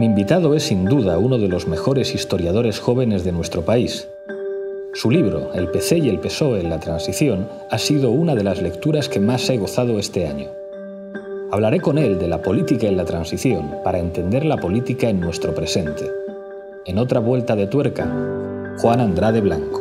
Mi invitado es sin duda uno de los mejores historiadores jóvenes de nuestro país. Su libro, El PC y el PSOE en la transición, ha sido una de las lecturas que más he gozado este año. Hablaré con él de la política en la transición para entender la política en nuestro presente. En otra vuelta de tuerca, Juan Andrade Blanco.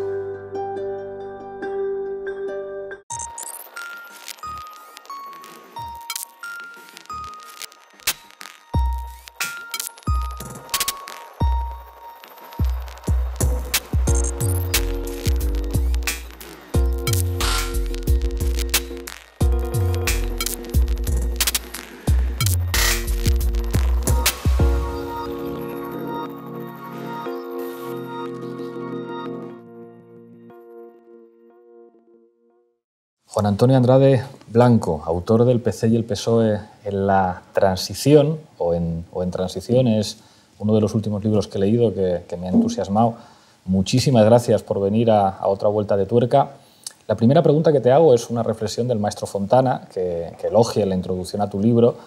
Juan Antonio Andrade Blanco, autor del PC y el PSOE en la transición, o en transición, es uno de los últimos libros que he leído que me ha entusiasmado. Muchísimas gracias por venir a otra vuelta de tuerca. La primera pregunta que te hago es una reflexión del maestro Fontana, que elogia en la introducción a tu libro,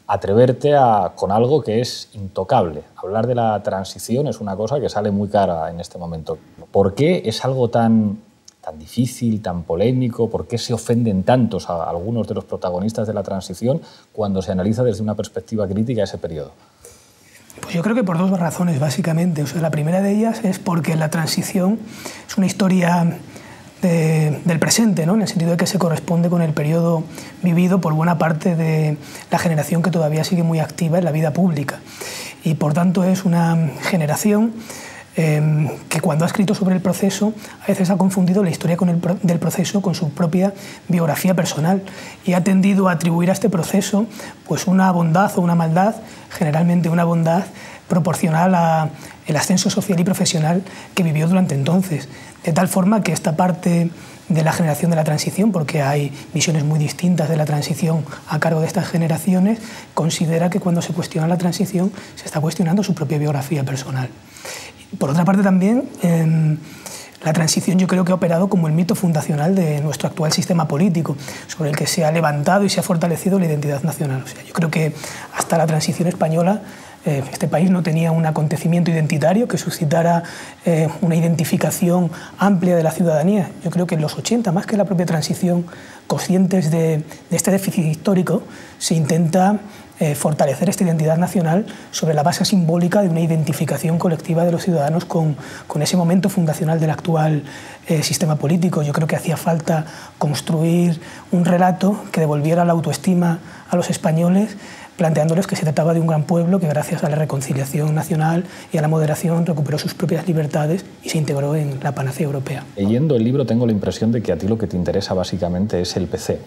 atreverte con algo que es intocable. Hablar de la transición es una cosa que sale muy cara en este momento. ¿Por qué es algo tan difícil, tan polémico? ¿Por qué se ofenden tantos a algunos de los protagonistas de la transición cuando se analiza desde una perspectiva crítica ese periodo? Pues yo creo que por dos razones, básicamente. O sea, la primera de ellas es porque la transición es una historia del presente, ¿no? En el sentido de que se corresponde con el periodo vivido por buena parte de la generación que todavía sigue muy activa en la vida pública. Y por tanto es una generación que cuando ha escrito sobre el proceso a veces ha confundido la historia del proceso con su propia biografía personal y ha tendido a atribuir a este proceso pues una bondad o una maldad, generalmente una bondad proporcional al ascenso social y profesional que vivió durante entonces. De tal forma que esta parte de la generación de la transición, porque hay visiones muy distintas de la transición a cargo de estas generaciones, considera que cuando se cuestiona la transición se está cuestionando su propia biografía personal. Por otra parte también, la transición yo creo que ha operado como el mito fundacional de nuestro actual sistema político, sobre el que se ha levantado y se ha fortalecido la identidad nacional. O sea, yo creo que hasta la transición española este país no tenía un acontecimiento identitario que suscitara una identificación amplia de la ciudadanía. Yo creo que en los 80, más que la propia transición, conscientes de este déficit histórico, se intenta fortalecer esta identidad nacional sobre la base simbólica de una identificación colectiva de los ciudadanos con ese momento fundacional del actual sistema político. Yo creo que hacía falta construir un relato que devolviera la autoestima a los españoles, planteándoles que se trataba de un gran pueblo que gracias a la reconciliación nacional y a la moderación recuperó sus propias libertades y se integró en la panacea europea. Leyendo el libro tengo la impresión de que a ti lo que te interesa básicamente es el PC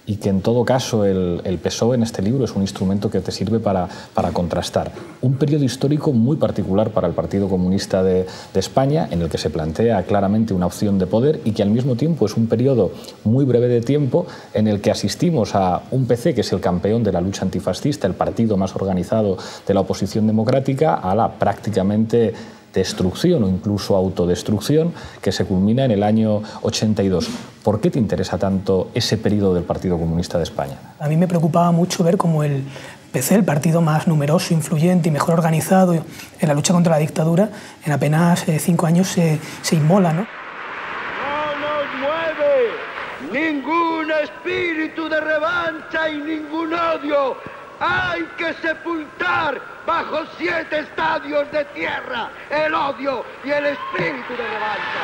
y que en todo caso el PSOE en este libro es un instrumento que te sirve para contrastar un periodo histórico muy particular para el Partido Comunista de España, en el que se plantea claramente una opción de poder y que al mismo tiempo es un periodo muy breve de tiempo en el que asistimos a un PC que es el campeón de la lucha antifascista, el partido más organizado de la oposición democrática, a la prácticamente destrucción o incluso autodestrucción que se culmina en el año 82. ¿Por qué te interesa tanto ese periodo del Partido Comunista de España? A mí me preocupaba mucho ver cómo el PC, el partido más numeroso, influyente y mejor organizado en la lucha contra la dictadura, en apenas 5 años se inmola, ¿no? No nos mueve ningún espíritu de revancha y ningún odio. Hay que sepultar bajo 7 estadios de tierra el odio y el espíritu de revancha.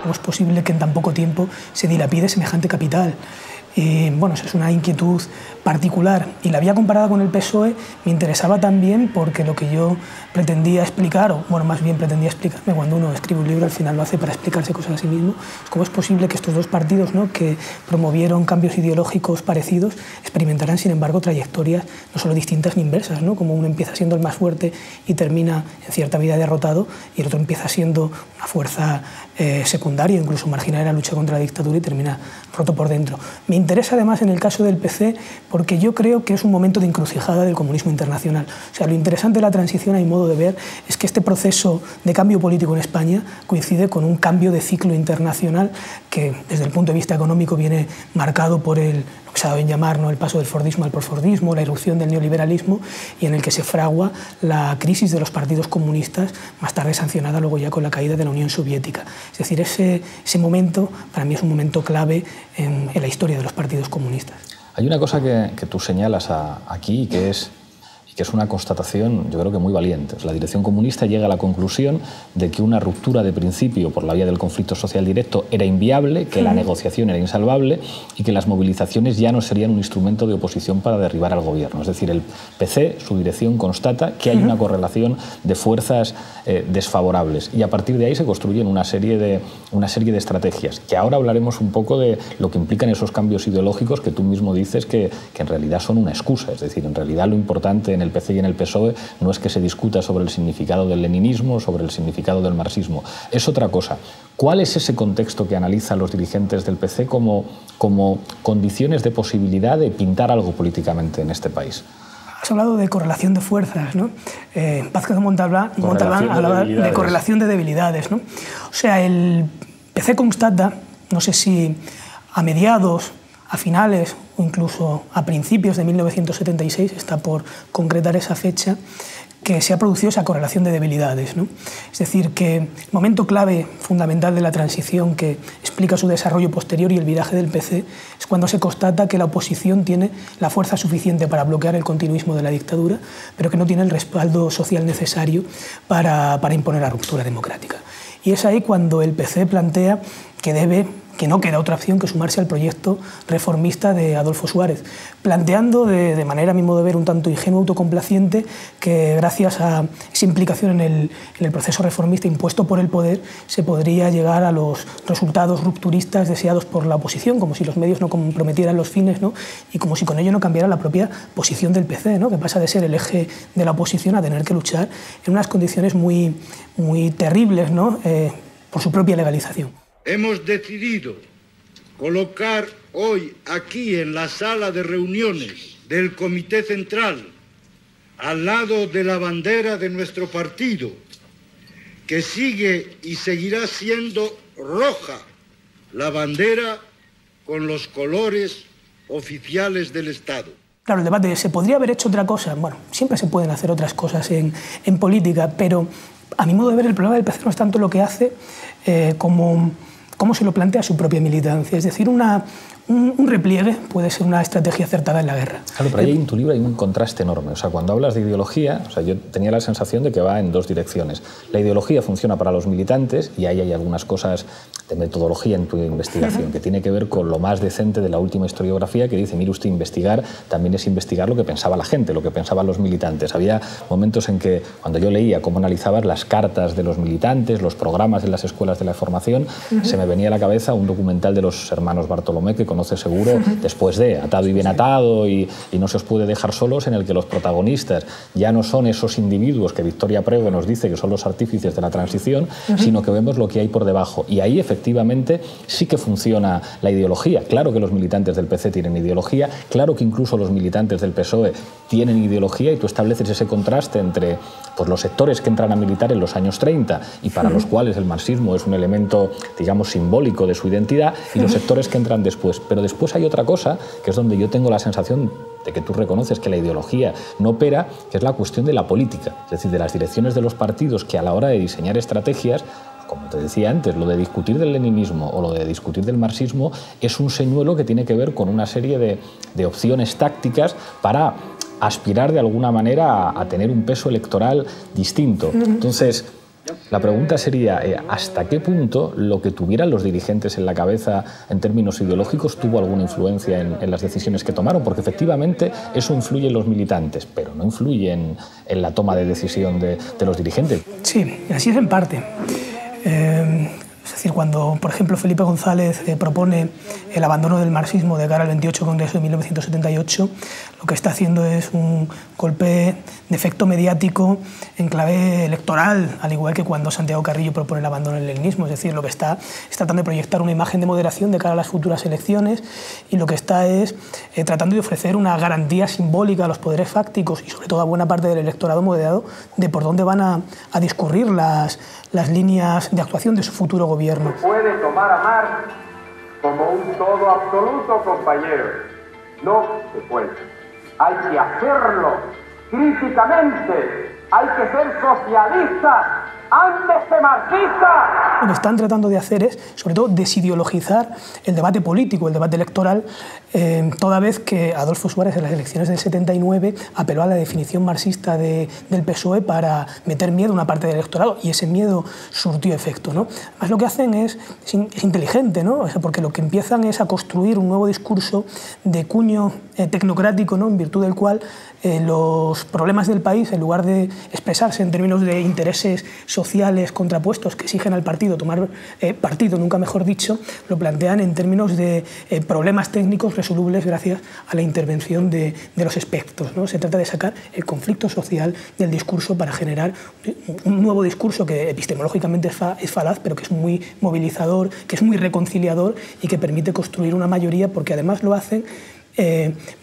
¿Cómo es posible que en tan poco tiempo se dilapide semejante capital? Y bueno, esa es una inquietud particular. Y la había comparado con el PSOE, me interesaba también porque lo que yo pretendía explicar, o bueno, más bien pretendía explicarme, cuando uno escribe un libro al final lo hace para explicarse cosas a sí mismo, es cómo es posible que estos dos partidos, ¿no?, que promovieron cambios ideológicos parecidos experimentaran sin embargo trayectorias no solo distintas ni inversas, ¿no?, como uno empieza siendo el más fuerte y termina en cierta medida derrotado, y el otro empieza siendo una fuerza secundaria, incluso marginal en la lucha contra la dictadura, y termina roto por dentro. Me interesa además en el caso del PC porque yo creo que es un momento de encrucijada del comunismo internacional. O sea, lo interesante de la transición, a mi modo de ver, es que este proceso de cambio político en España coincide con un cambio de ciclo internacional que desde el punto de vista económico viene marcado por lo que se ha dado en llamar, ¿no?, el paso del fordismo al posfordismo, la irrupción del neoliberalismo, y en el que se fragua la crisis de los partidos comunistas, más tarde sancionada luego ya con la caída de la Unión Soviética. Es decir, ese momento para mí es un momento clave en la historia de los partidos comunistas. Hay una cosa que tú señalas aquí y que es una constatación, yo creo que muy valiente. La dirección comunista llega a la conclusión de que una ruptura de principio por la vía del conflicto social directo era inviable, que la negociación era insalvable y que las movilizaciones ya no serían un instrumento de oposición para derribar al gobierno. Es decir, el PC, su dirección, constata que hay una correlación de fuerzas desfavorables, y a partir de ahí se construyen una serie de estrategias, que ahora hablaremos un poco de lo que implican esos cambios ideológicos que tú mismo dices que en realidad son una excusa. Es decir, en realidad lo importante en el PC y en el PSOE no es que se discuta sobre el significado del leninismo, sobre el significado del marxismo, es otra cosa. ¿Cuál es ese contexto que analizan los dirigentes del PC como condiciones de posibilidad de pintar algo políticamente en este país? Has hablado de correlación de fuerzas, ¿no? Vázquez de Montalbán hablaba de correlación de debilidades, ¿no? O sea, el PC constata, no sé si a mediados, a finales o incluso a principios de 1976, está por concretar esa fecha, que se ha producido esa correlación de debilidades, ¿no? Es decir, que el momento clave fundamental de la transición que explica su desarrollo posterior y el viraje del PC es cuando se constata que la oposición tiene la fuerza suficiente para bloquear el continuismo de la dictadura, pero que no tiene el respaldo social necesario para imponer la ruptura democrática. Y es ahí cuando el PC plantea que no queda otra opción que sumarse al proyecto reformista de Adolfo Suárez, planteando de manera, a mi modo de ver, un tanto ingenua, autocomplaciente, que gracias a esa implicación en el proceso reformista impuesto por el poder se podría llegar a los resultados rupturistas deseados por la oposición, como si los medios no comprometieran los fines, ¿no?, y como si con ello no cambiara la propia posición del PC, ¿no?, que pasa de ser el eje de la oposición a tener que luchar en unas condiciones muy, muy terribles, ¿no?, por su propia legalización. Hemos decidido colocar hoy aquí en la sala de reuniones del Comité Central, al lado de la bandera de nuestro partido, que sigue y seguirá siendo roja, la bandera con los colores oficiales del Estado. Claro, el debate, ¿se podría haber hecho otra cosa? Bueno, siempre se pueden hacer otras cosas en política, pero a mi modo de ver el problema del PC no es tanto lo que hace como cómo se lo plantea su propia militancia. Es decir, un repliegue puede ser una estrategia acertada en la guerra. Claro, pero ahí en tu libro hay un contraste enorme. O sea, cuando hablas de ideología, o sea, yo tenía la sensación de que va en dos direcciones. La ideología funciona para los militantes y ahí hay algunas cosas de metodología en tu investigación que tiene que ver con lo más decente de la última historiografía, que dice, mire usted, investigar también es investigar lo que pensaba la gente, lo que pensaban los militantes. Había momentos en que, cuando yo leía cómo analizabas las cartas de los militantes, los programas de las escuelas de la formación, se me venía a la cabeza un documental de los hermanos Bartolomé, que conoce seguro, después de Atado y bien atado y No se os puede dejar solos, en el que los protagonistas ya no son esos individuos que Victoria Prego nos dice que son los artífices de la transición, sino que vemos lo que hay por debajo. Y ahí efectivamente sí que funciona la ideología. Claro que los militantes del PC tienen ideología, claro que incluso los militantes del PSOE tienen ideología, y tú estableces ese contraste entre pues, los sectores que entran a militar en los años 30 y para los cuales el marxismo es un elemento, digamos, simbólico de su identidad, y los sectores que entran después. Pero después hay otra cosa, que es donde yo tengo la sensación de que tú reconoces que la ideología no opera, que es la cuestión de la política, es decir, de las direcciones de los partidos, que a la hora de diseñar estrategias, como te decía antes, lo de discutir del leninismo o lo de discutir del marxismo es un señuelo que tiene que ver con una serie de opciones tácticas para aspirar de alguna manera a tener un peso electoral distinto. Entonces, La pregunta sería, ¿hasta qué punto lo que tuvieran los dirigentes en la cabeza en términos ideológicos tuvo alguna influencia en las decisiones que tomaron? Porque efectivamente eso influye en los militantes, pero no influye en la toma de decisión de los dirigentes. Sí, así es en parte. Es decir, cuando, por ejemplo, Felipe González propone el abandono del marxismo de cara al 28 Congreso de 1978, lo que está haciendo es un golpe de efecto mediático en clave electoral, al igual que cuando Santiago Carrillo propone el abandono del leninismo. Es decir, lo que está es tratando de proyectar una imagen de moderación de cara a las futuras elecciones, y lo que está es tratando de ofrecer una garantía simbólica a los poderes fácticos y sobre todo a buena parte del electorado moderado de por dónde van a discurrir las líneas de actuación de su futuro gobierno. Se puede tomar a Marx como un todo absoluto, compañeros. No se puede. Hay que hacerlo críticamente. Hay que ser socialistas antes que marxistas. Lo que están tratando de hacer es, sobre todo, desideologizar el debate político, el debate electoral, toda vez que Adolfo Suárez en las elecciones del 79 apeló a la definición marxista del PSOE para meter miedo a una parte del electorado, y ese miedo surtió efecto, ¿no? Además, lo que hacen es inteligente, ¿no? O sea, porque lo que empiezan es a construir un nuevo discurso de cuño tecnocrático, ¿no? En virtud del cual los problemas del país, en lugar de expresarse en términos de intereses sociales contrapuestos que exigen al partido tomar partido, nunca mejor dicho, lo plantean en términos de problemas técnicos resolubles gracias a la intervención de los expertos, ¿no? Se trata de sacar el conflicto social del discurso para generar un nuevo discurso que epistemológicamente es falaz, pero que es muy movilizador, que es muy reconciliador y que permite construir una mayoría, porque además lo hacen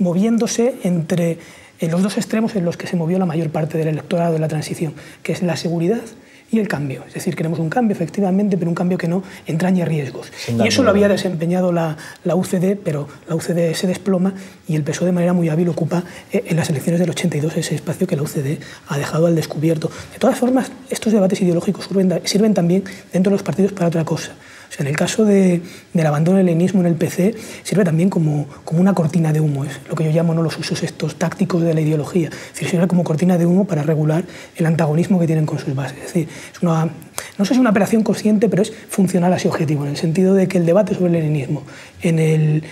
moviéndose entre los dos extremos en los que se movió la mayor parte del electorado de la transición, que es la seguridad y el cambio. Es decir, queremos un cambio, efectivamente, pero un cambio que no entrañe riesgos. Y eso lo había desempeñado la UCD, pero la UCD se desploma y el PSOE de manera muy hábil ocupa en las elecciones del 82 ese espacio que la UCD ha dejado al descubierto. De todas formas, estos debates ideológicos sirven también dentro de los partidos para otra cosa. O sea, en el caso del abandono del leninismo en el PC, sirve también como una cortina de humo. Es lo que yo llamo, ¿no?, los usos estos tácticos de la ideología. Es decir, sirve como cortina de humo para regular el antagonismo que tienen con sus bases. Es decir, es una, no sé si una operación consciente, pero es funcional así objetivo, en el sentido de que el debate sobre el leninismo en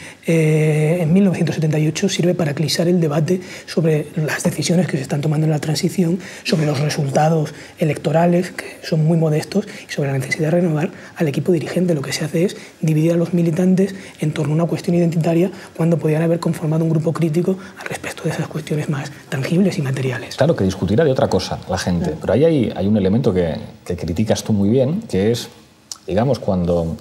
1978 sirve para eclipsar el debate sobre las decisiones que se están tomando en la transición, sobre los resultados electorales, que son muy modestos, y sobre la necesidad de renovar al equipo dirigente. Lo que se hace es dividir a los militantes en torno a una cuestión identitaria cuando podían haber conformado un grupo crítico al respecto de esas cuestiones más tangibles y materiales. Claro, que discutirá de otra cosa la gente, pero ahí hay un elemento que criticas tú muy bien, que es, digamos, cuando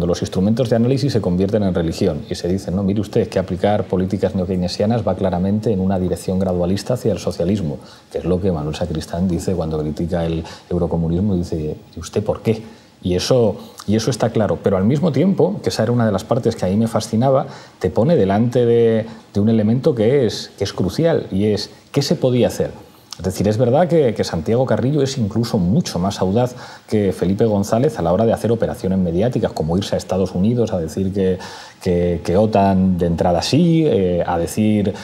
los instrumentos de análisis se convierten en religión y se dice, no, mire usted, que aplicar políticas neokeynesianas va claramente en una dirección gradualista hacia el socialismo, que es lo que Manuel Sacristán dice cuando critica el eurocomunismo, y dice, ¿y usted por qué? Y eso está claro, pero al mismo tiempo, que esa era una de las partes que a mí me fascinaba, te pone delante de un elemento que es crucial, y es ¿qué se podía hacer? Es decir, es verdad que Santiago Carrillo es incluso mucho más audaz que Felipe González a la hora de hacer operaciones mediáticas, como irse a Estados Unidos a decir que OTAN de entrada sí, a decir,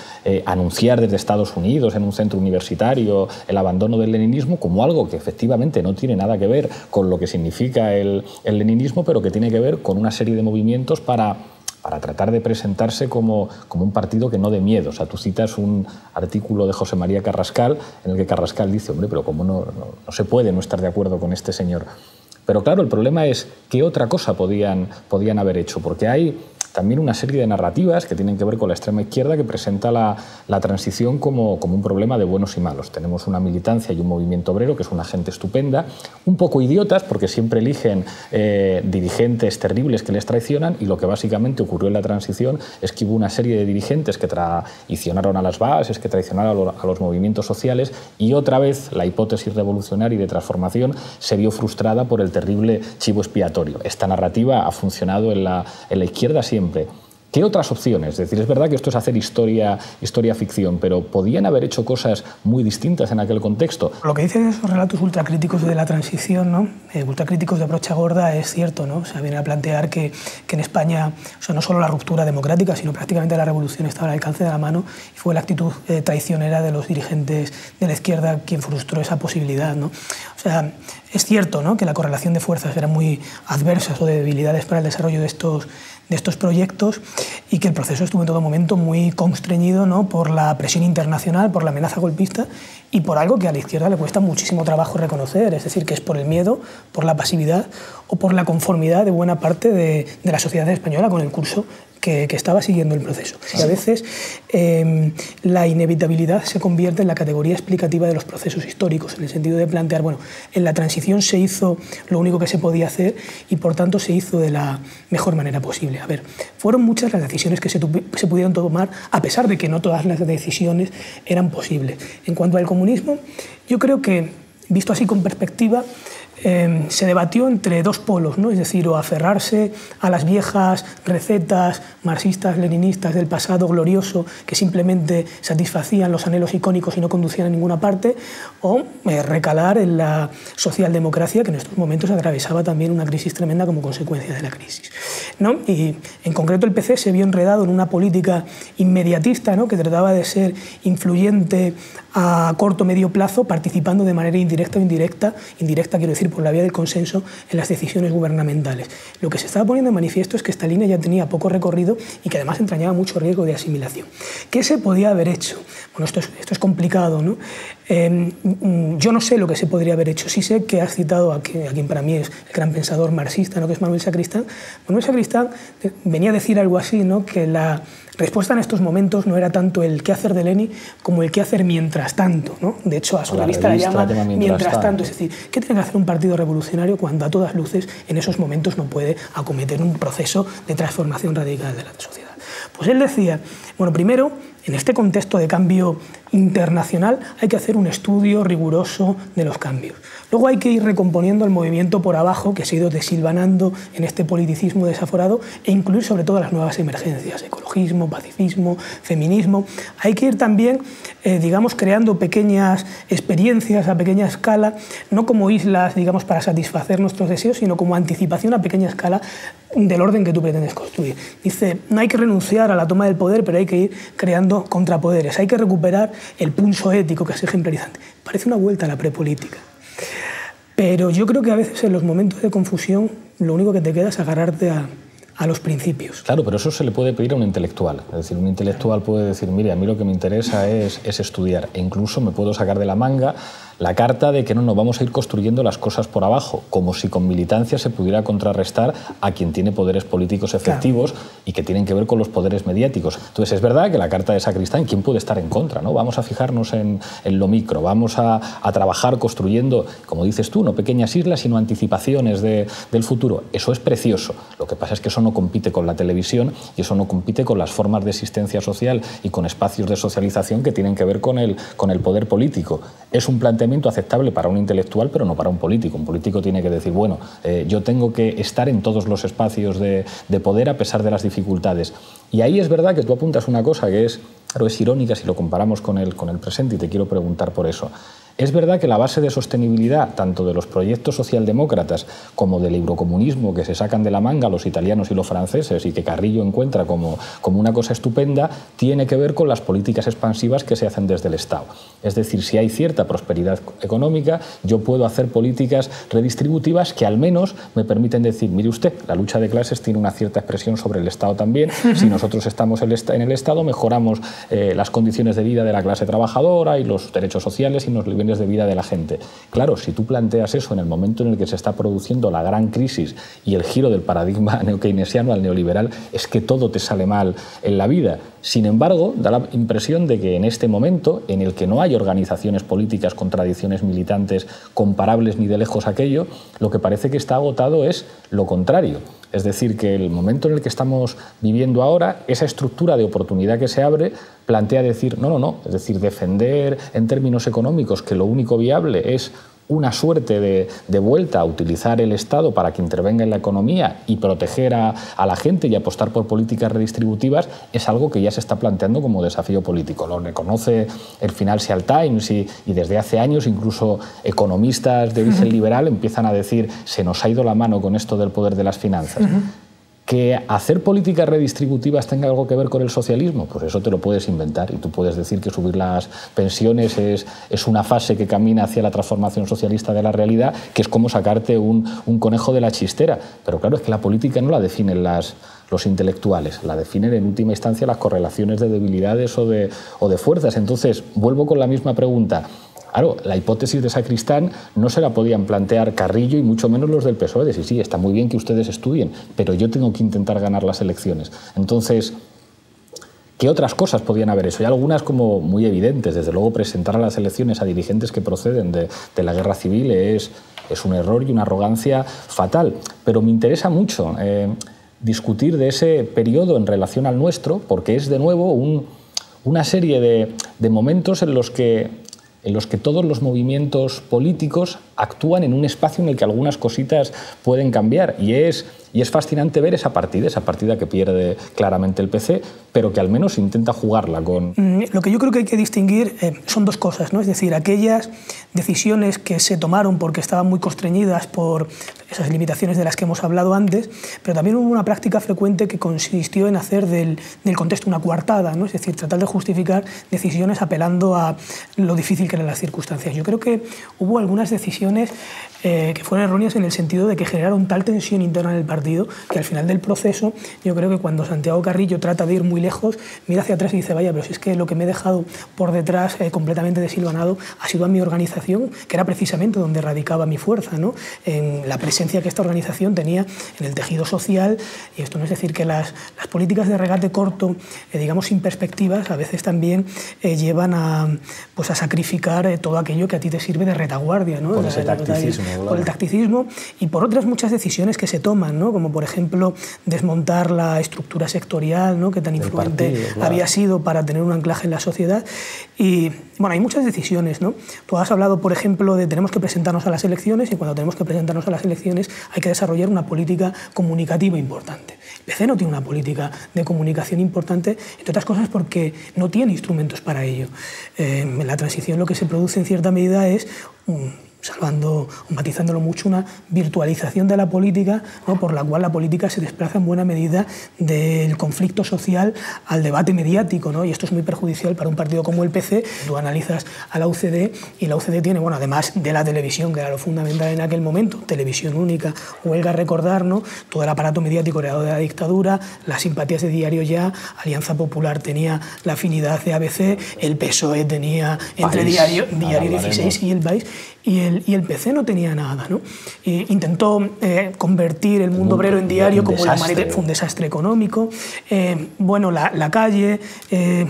anunciar desde Estados Unidos en un centro universitario el abandono del leninismo como algo que efectivamente no tiene nada que ver con lo que significa el leninismo, pero que tiene que ver con una serie de movimientos para tratar de presentarse como un partido que no dé miedo. O sea, tú citas un artículo de José María Carrascal en el que Carrascal dice, hombre, pero ¿cómo no se puede no estar de acuerdo con este señor? Pero claro, el problema es qué otra cosa podían haber hecho, porque hay también una serie de narrativas que tienen que ver con la extrema izquierda que presenta la transición como un problema de buenos y malos. Tenemos una militancia y un movimiento obrero que es una gente estupenda, un poco idiotas porque siempre eligen dirigentes terribles que les traicionan, y lo que básicamente ocurrió en la transición es que hubo una serie de dirigentes que traicionaron a las bases, que traicionaron a los movimientos sociales, y otra vez la hipótesis revolucionaria y de transformación se vio frustrada por el terrible chivo expiatorio. Esta narrativa ha funcionado en la izquierda siempre. ¿Qué otras opciones? Es decir, es verdad que esto es hacer historia-ficción, pero ¿podían haber hecho cosas muy distintas en aquel contexto? Lo que dicen esos relatos ultracríticos de la transición, ¿no? Ultracríticos de brocha gorda, es cierto, ¿no? O sea, viene a plantear que en España, o sea, no solo la ruptura democrática, sino prácticamente la revolución estaba al alcance de la mano, y fue la actitud traicionera de los dirigentes de la izquierda quien frustró esa posibilidad, ¿no? O sea, es cierto, ¿no?, que la correlación de fuerzas era muy adversas o de debilidades para el desarrollo de estos proyectos, y que el proceso estuvo en todo momento muy constreñido, ¿no?, por la presión internacional, por la amenaza golpista y por algo que a la izquierda le cuesta muchísimo trabajo reconocer, es decir, que es por el miedo, por la pasividad o por la conformidad de buena parte de la sociedad española con el curso que estaba siguiendo el proceso. Y a veces la inevitabilidad se convierte en la categoría explicativa de los procesos históricos, en el sentido de plantear, bueno, en la transición se hizo lo único que se podía hacer y por tanto se hizo de la mejor manera posible. A ver, fueron muchas las decisiones que se pudieron tomar, a pesar de que no todas las decisiones eran posibles. En cuanto al comunismo, yo creo que, visto así con perspectiva, se debatió entre dos polos, ¿no? Es decir, o aferrarse a las viejas recetas marxistas, leninistas del pasado glorioso que simplemente satisfacían los anhelos icónicos y no conducían a ninguna parte, o recalar en la socialdemocracia, que en estos momentos atravesaba también una crisis tremenda como consecuencia de la crisis, ¿no? Y en concreto el PC se vio enredado en una política inmediatista, ¿no?, que trataba de ser influyente a corto o medio plazo, participando de manera indirecta o indirecta quiero decir por la vía del consenso, en las decisiones gubernamentales. Lo que se estaba poniendo de manifiesto es que esta línea ya tenía poco recorrido y que además entrañaba mucho riesgo de asimilación. ¿Qué se podía haber hecho? Bueno, esto es complicado, ¿no? Yo no sé lo que se podría haber hecho. Sí sé que has citado a quien para mí es el gran pensador marxista, ¿no?, que es Manuel Sacristán. Manuel Sacristán venía a decir algo así, ¿no?, que la respuesta en estos momentos no era tanto el qué hacer de Lenin como el qué hacer mientras tanto, ¿no? De hecho, a su revista la llama mientras tanto. Es decir, ¿qué tiene que hacer un partido revolucionario cuando a todas luces en esos momentos no puede acometer un proceso de transformación radical de la sociedad? Pues él decía, bueno, primero, en este contexto de cambio internacional hay que hacer un estudio riguroso de los cambios. Luego hay que ir recomponiendo el movimiento por abajo que se ha ido desilvanando en este politicismo desaforado e incluir sobre todo las nuevas emergencias, ecologismo, pacifismo, feminismo. Hay que ir también, digamos, creando pequeñas experiencias a pequeña escala, no como islas, digamos, para satisfacer nuestros deseos, sino como anticipación a pequeña escala del orden que tú pretendes construir. Dice, no hay que renunciar a la toma del poder, pero hay que ir creando contrapoderes. Hay que recuperar el pulso ético que es ejemplarizante. Parece una vuelta a la prepolítica. Pero yo creo que a veces en los momentos de confusión lo único que te queda es agarrarte a los principios. Claro, pero eso se le puede pedir a un intelectual. Es decir, un intelectual puede decir, mire, a mí lo que me interesa es estudiar. E incluso me puedo sacar de la manga la carta de que no, vamos a ir construyendo las cosas por abajo, como si con militancia se pudiera contrarrestar a quien tiene poderes políticos efectivos, claro, y que tienen que ver con los poderes mediáticos. Entonces, es verdad que la carta de Sacristán, ¿quién puede estar en contra, ¿no? Vamos a fijarnos en lo micro, vamos a trabajar construyendo, como dices tú, no pequeñas islas, sino anticipaciones del futuro. Eso es precioso. Lo que pasa es que eso no compite con la televisión y eso no compite con las formas de existencia social y con espacios de socialización que tienen que ver con el poder político. Es un planteamiento aceptable para un intelectual, pero no para un político. Un político tiene que decir, bueno, yo tengo que estar en todos los espacios de poder a pesar de las dificultades. Y ahí es verdad que tú apuntas una cosa que es irónica si lo comparamos con el presente, y te quiero preguntar por eso. Es verdad que la base de sostenibilidad, tanto de los proyectos socialdemócratas como del eurocomunismo que se sacan de la manga los italianos y los franceses y que Carrillo encuentra como una cosa estupenda, tiene que ver con las políticas expansivas que se hacen desde el Estado. Es decir, si hay cierta prosperidad económica, yo puedo hacer políticas redistributivas que al menos me permiten decir, mire usted, la lucha de clases tiene una cierta expresión sobre el Estado también. Si nosotros estamos en el Estado, mejoramos las condiciones de vida de la clase trabajadora y los derechos sociales y los niveles de vida de la gente. Claro, si tú planteas eso en el momento en el que se está produciendo la gran crisis y el giro del paradigma neokeynesiano al neoliberal, es que todo te sale mal en la vida. Sin embargo, da la impresión de que en este momento, en el que no hay organizaciones políticas con tradiciones militantes comparables ni de lejos a aquello, lo que parece que está agotado es lo contrario. Es decir, que el momento en el que estamos viviendo ahora, esa estructura de oportunidad que se abre, plantea decir, no, es decir, defender en términos económicos que lo único viable es una suerte de vuelta a utilizar el Estado para que intervenga en la economía y proteger a la gente y apostar por políticas redistributivas, es algo que ya se está planteando como desafío político. Lo reconoce el Financial Times y desde hace años incluso economistas de origen liberal empiezan a decir se nos ha ido la mano con esto del poder de las finanzas. ¿Que hacer políticas redistributivas tenga algo que ver con el socialismo? Pues eso te lo puedes inventar y tú puedes decir que subir las pensiones es una fase que camina hacia la transformación socialista de la realidad, que es como sacarte un conejo de la chistera. Pero claro, es que la política no la definen los intelectuales, la definen en última instancia las correlaciones de debilidades o de fuerzas. Entonces, vuelvo con la misma pregunta. Claro, la hipótesis de Sacristán no se la podían plantear Carrillo y mucho menos los del PSOE, de sí, está muy bien que ustedes estudien, pero yo tengo que intentar ganar las elecciones. Entonces, ¿qué otras cosas podían haber hecho? Hay algunas como muy evidentes, desde luego presentar a las elecciones a dirigentes que proceden de la guerra civil es un error y una arrogancia fatal, pero me interesa mucho discutir de ese periodo en relación al nuestro, porque es de nuevo una serie de momentos en los que todos los movimientos políticos actúan en un espacio en el que algunas cositas pueden cambiar. Y es fascinante ver esa partida que pierde claramente el PC, pero que al menos intenta jugarla con... Lo que yo creo que hay que distinguir son dos cosas, ¿no? Es decir, aquellas decisiones que se tomaron porque estaban muy constreñidas por esas limitaciones de las que hemos hablado antes, pero también hubo una práctica frecuente que consistió en hacer del contexto una coartada, ¿no? Es decir, tratar de justificar decisiones apelando a lo difícil que eran las circunstancias. Yo creo que hubo algunas decisiones que fueron erróneas en el sentido de que generaron tal tensión interna en el partido que al final del proceso yo creo que cuando Santiago Carrillo trata de ir muy lejos, mira hacia atrás y dice, vaya, pero si es que lo que me he dejado por detrás completamente desilvanado ha sido a mi organización, que era precisamente donde radicaba mi fuerza, ¿no? En la presencia que esta organización tenía en el tejido social. Y esto no es decir que las políticas de regate corto, digamos sin perspectivas, a veces también llevan a sacrificar todo aquello que a ti te sirve de retaguardia, ¿no? Por ese tacticismo, claro. Por el tacticismo y por otras muchas decisiones que se toman, ¿no? Como por ejemplo desmontar la estructura sectorial, ¿no? Que tan influente partido, claro, había sido para tener un anclaje en la sociedad. Y bueno, hay muchas decisiones, ¿no? Tú has hablado, por ejemplo, de tenemos que presentarnos a las elecciones y cuando tenemos que presentarnos a las elecciones hay que desarrollar una política comunicativa importante. El PC no tiene una política de comunicación importante, entre otras cosas porque no tiene instrumentos para ello. En la transición lo que se produce en cierta medida es salvando o matizándolo mucho, una virtualización de la política, ¿no? Por la cual la política se desplaza en buena medida del conflicto social al debate mediático, ¿no? Y esto es muy perjudicial para un partido como el PC. Tú analizas a la UCD y la UCD tiene, bueno, además de la televisión, que era lo fundamental en aquel momento, televisión única, huelga recordar, ¿no? Todo el aparato mediático heredado de la dictadura, las simpatías de Diario Ya, Alianza Popular tenía la afinidad de ABC, el PSOE tenía entre Diario 16 y El País, y el PC no tenía nada, ¿no? Intentó convertir el Mundo Obrero en diario como la fue un desastre económico. Bueno, La Calle,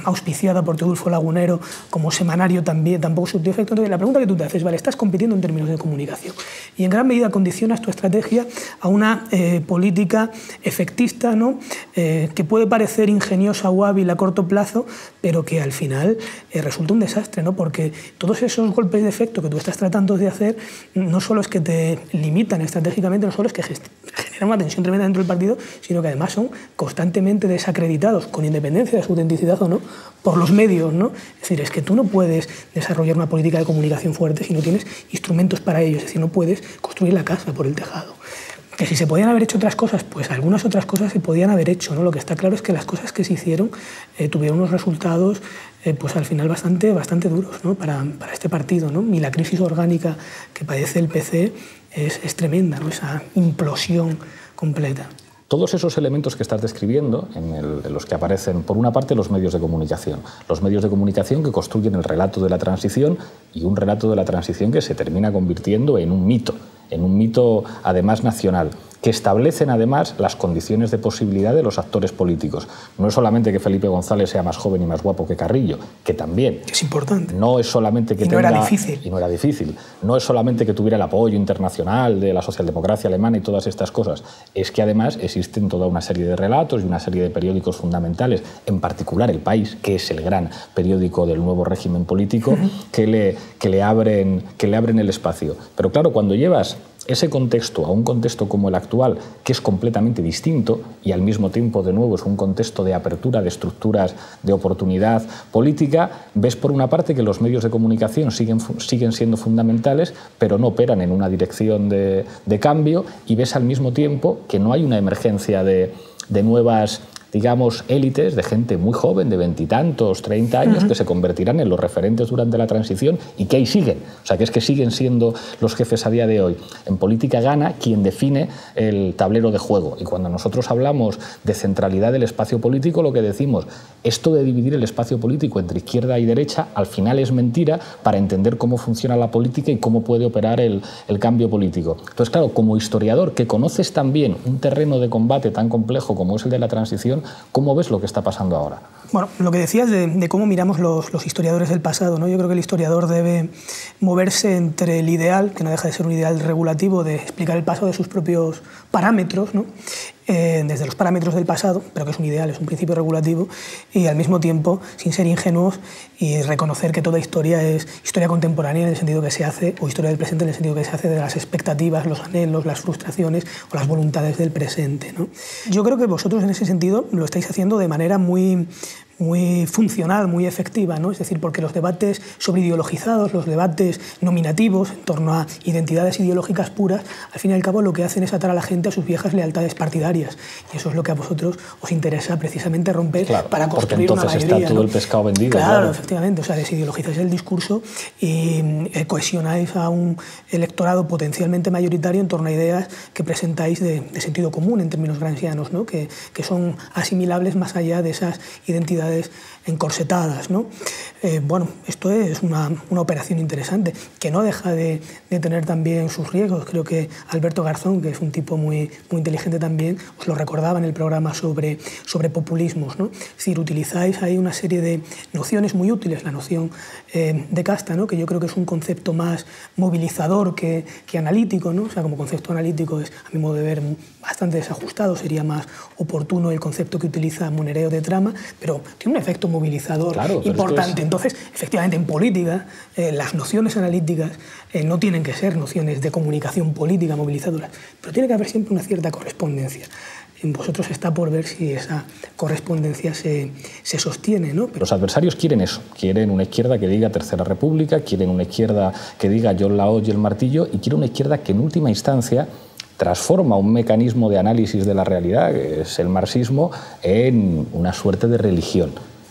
auspiciada por Teodulfo Lagunero como semanario, tampoco surtió efecto. Entonces, la pregunta que tú te haces, vale, estás compitiendo en términos de comunicación y en gran medida condicionas tu estrategia a una política efectista, ¿no? Que puede parecer ingeniosa o hábil a corto plazo, pero que al final resulta un desastre, ¿no? Porque todos esos golpes de efecto que tú estás tratando de hacer no solo es que te limitan estratégicamente, no solo es que generan una tensión tremenda dentro del partido, sino que además son constantemente desacreditados, con independencia de su autenticidad o no, por los medios, ¿no? Es decir, es que tú no puedes desarrollar una política de comunicación fuerte si no tienes instrumentos para ello, es decir, no puedes construir la casa por el tejado. Que si se podían haber hecho otras cosas, pues algunas otras cosas se podían haber hecho, ¿no? Lo que está claro es que las cosas que se hicieron tuvieron unos resultados pues al final bastante duros, ¿no? para este partido, ¿no? Y la crisis orgánica que padece el PC es tremenda, ¿no? Esa implosión completa. Todos esos elementos que estás describiendo, en los que aparecen, por una parte, los medios de comunicación que construyen el relato de la transición y un relato de la transición que se termina convirtiendo en un mito además nacional. que establecen además las condiciones de posibilidad de los actores políticos. No es solamente que Felipe González sea más joven y más guapo que Carrillo, que también. Es importante. No es solamente que no era difícil. Y no era difícil. No es solamente que tuviera el apoyo internacional de la socialdemocracia alemana y todas estas cosas. Es que además existen toda una serie de relatos y una serie de periódicos fundamentales, en particular El País, que es el gran periódico del nuevo régimen político, que le abren el espacio. Pero claro, cuando llevas ese contexto a un contexto como el actual, que es completamente distinto y al mismo tiempo, de nuevo, es un contexto de apertura de estructuras de oportunidad política, ves por una parte que los medios de comunicación siguen siendo fundamentales, pero no operan en una dirección de cambio, y ves al mismo tiempo que no hay una emergencia de nuevas, digamos, élites, de gente muy joven, de 20 y tantos, 30 años, que se convertirán en los referentes durante la transición y que ahí siguen. O sea, que es que siguen siendo los jefes a día de hoy. En política gana quien define el tablero de juego. Y cuando nosotros hablamos de centralidad del espacio político, lo que decimos, esto de dividir el espacio político entre izquierda y derecha, al final es mentira para entender cómo funciona la política y cómo puede operar el cambio político. Entonces, claro, como historiador que conoces también un terreno de combate tan complejo como es el de la transición, ¿cómo ves lo que está pasando ahora? Bueno, lo que decías de cómo miramos los historiadores del pasado, ¿no? Yo creo que el historiador debe moverse entre el ideal, que no deja de ser un ideal regulativo, de explicar el pasado de sus propios parámetros, ¿no? Desde los parámetros del pasado, pero que es un ideal, es un principio regulativo, y al mismo tiempo, sin ser ingenuos, y reconocer que toda historia es historia contemporánea en el sentido que se hace, o historia del presente en el sentido que se hace de las expectativas, los anhelos, las frustraciones o las voluntades del presente, ¿no? Yo creo que vosotros en ese sentido lo estáis haciendo de manera muy funcional, muy efectiva, ¿no? Es decir, porque los debates sobreideologizados, los debates nominativos en torno a identidades ideológicas puras, al fin y al cabo lo que hacen es atar a la gente a sus viejas lealtades partidarias, y eso es lo que a vosotros os interesa precisamente romper, claro, para construir una mayoría. Está todo, ¿no?, el pescado vendido. Claro, efectivamente, o sea, desideologizáis el discurso y cohesionáis a un electorado potencialmente mayoritario en torno a ideas que presentáis de sentido común en términos gramscianos, ¿no? que son asimilables más allá de esas identidades encorsetadas, ¿no? Bueno, esto es una operación interesante, que no deja de tener también sus riesgos. Creo que Alberto Garzón, que es un tipo muy inteligente también, os lo recordaba en el programa sobre populismos, ¿no? Es decir, utilizáis ahí una serie de nociones muy útiles, la noción de casta, ¿no?, que yo creo que es un concepto más movilizador que analítico, ¿no? O sea, como concepto analítico es, a mi modo de ver, bastante desajustado, sería más oportuno el concepto que utiliza Monereo de trama, pero tiene un efecto movilizador, claro, importante. Entonces, efectivamente, en política, las nociones analíticas no tienen que ser nociones de comunicación política movilizadoras, pero tiene que haber siempre una cierta correspondencia. En vosotros está por ver si esa correspondencia se sostiene, ¿no? Los adversarios quieren eso, quieren una izquierda que diga Tercera República, quieren una izquierda que diga John la hoz y el martillo, y quieren una izquierda que en última instancia transforma un mecanismo de análisis de la realidad, que es el marxismo, en una suerte de religión.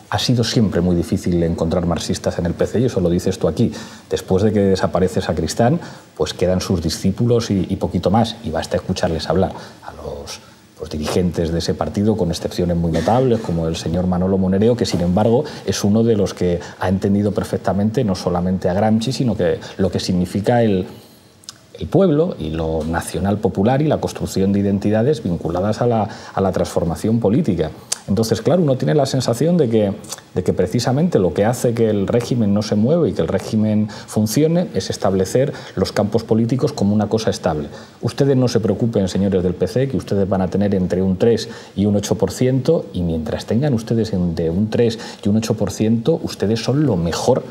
Ha sido siempre muy difícil encontrar marxistas en el PC, y eso lo dices tú aquí. Después de que desaparece Sacristán, pues quedan sus discípulos y poquito más, y basta escucharles hablar a los dirigentes de ese partido, con excepciones muy notables, como el señor Manolo Monereo, que sin embargo es uno de los que ha entendido perfectamente no solamente a Gramsci, sino que lo que significa el pueblo y lo nacional popular y la construcción de identidades vinculadas a la transformación política. Entonces, claro, uno tiene la sensación de que precisamente lo que hace que el régimen no se mueva y que el régimen funcione es establecer los campos políticos como una cosa estable. Ustedes no se preocupen, señores del PC, que ustedes van a tener entre un 3 y un 8%, y mientras tengan ustedes entre un 3 y un 8%, ustedes son lo mejor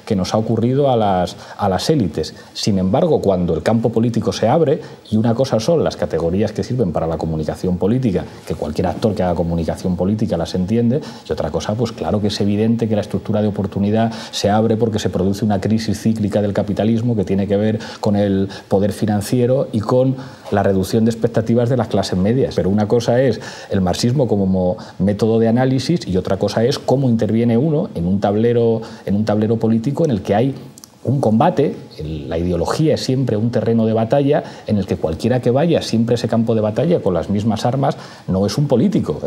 que nos ha ocurrido a las élites. Sin embargo, cuando el campo político se abre, y una cosa son las categorías que sirven para la comunicación política, que cualquier actor que haga comunicación política las entiende, y otra cosa, pues claro que es evidente que la estructura de oportunidad se abre porque se produce una crisis cíclica del capitalismo que tiene que ver con el poder financiero y con la reducción de expectativas de las clases medias. Pero una cosa es el marxismo como método de análisis, y otra cosa es cómo interviene uno en un tablero político en el que hay un combate. La ideología es siempre un terreno de batalla en el que cualquiera que vaya siempre a ese campo de batalla con las mismas armas no es un político,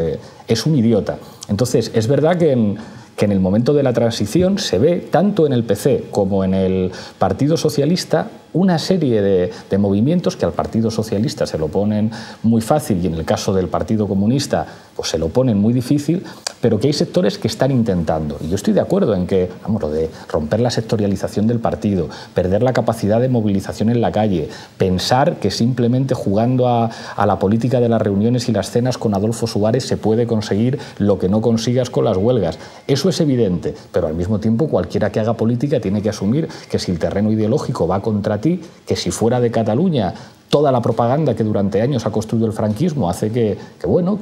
es un idiota. Entonces, es verdad que que en el momento de la transición se ve, tanto en el PC como en el Partido Socialista, una serie de movimientos que al Partido Socialista se lo ponen muy fácil y en el caso del Partido Comunista pues se lo ponen muy difícil, pero que hay sectores que están intentando. Y yo estoy de acuerdo en que, vamos, lo de romper la sectorialización del partido, perder la capacidad de movilización en la calle, pensar que simplemente jugando a la política de las reuniones y las cenas con Adolfo Suárez se puede conseguir lo que no consigas con las huelgas. Eso es evidente, pero al mismo tiempo cualquiera que haga política tiene que asumir que si el terreno ideológico va contra ti, que si fuera de Cataluña toda la propaganda que durante años ha construido el franquismo hace que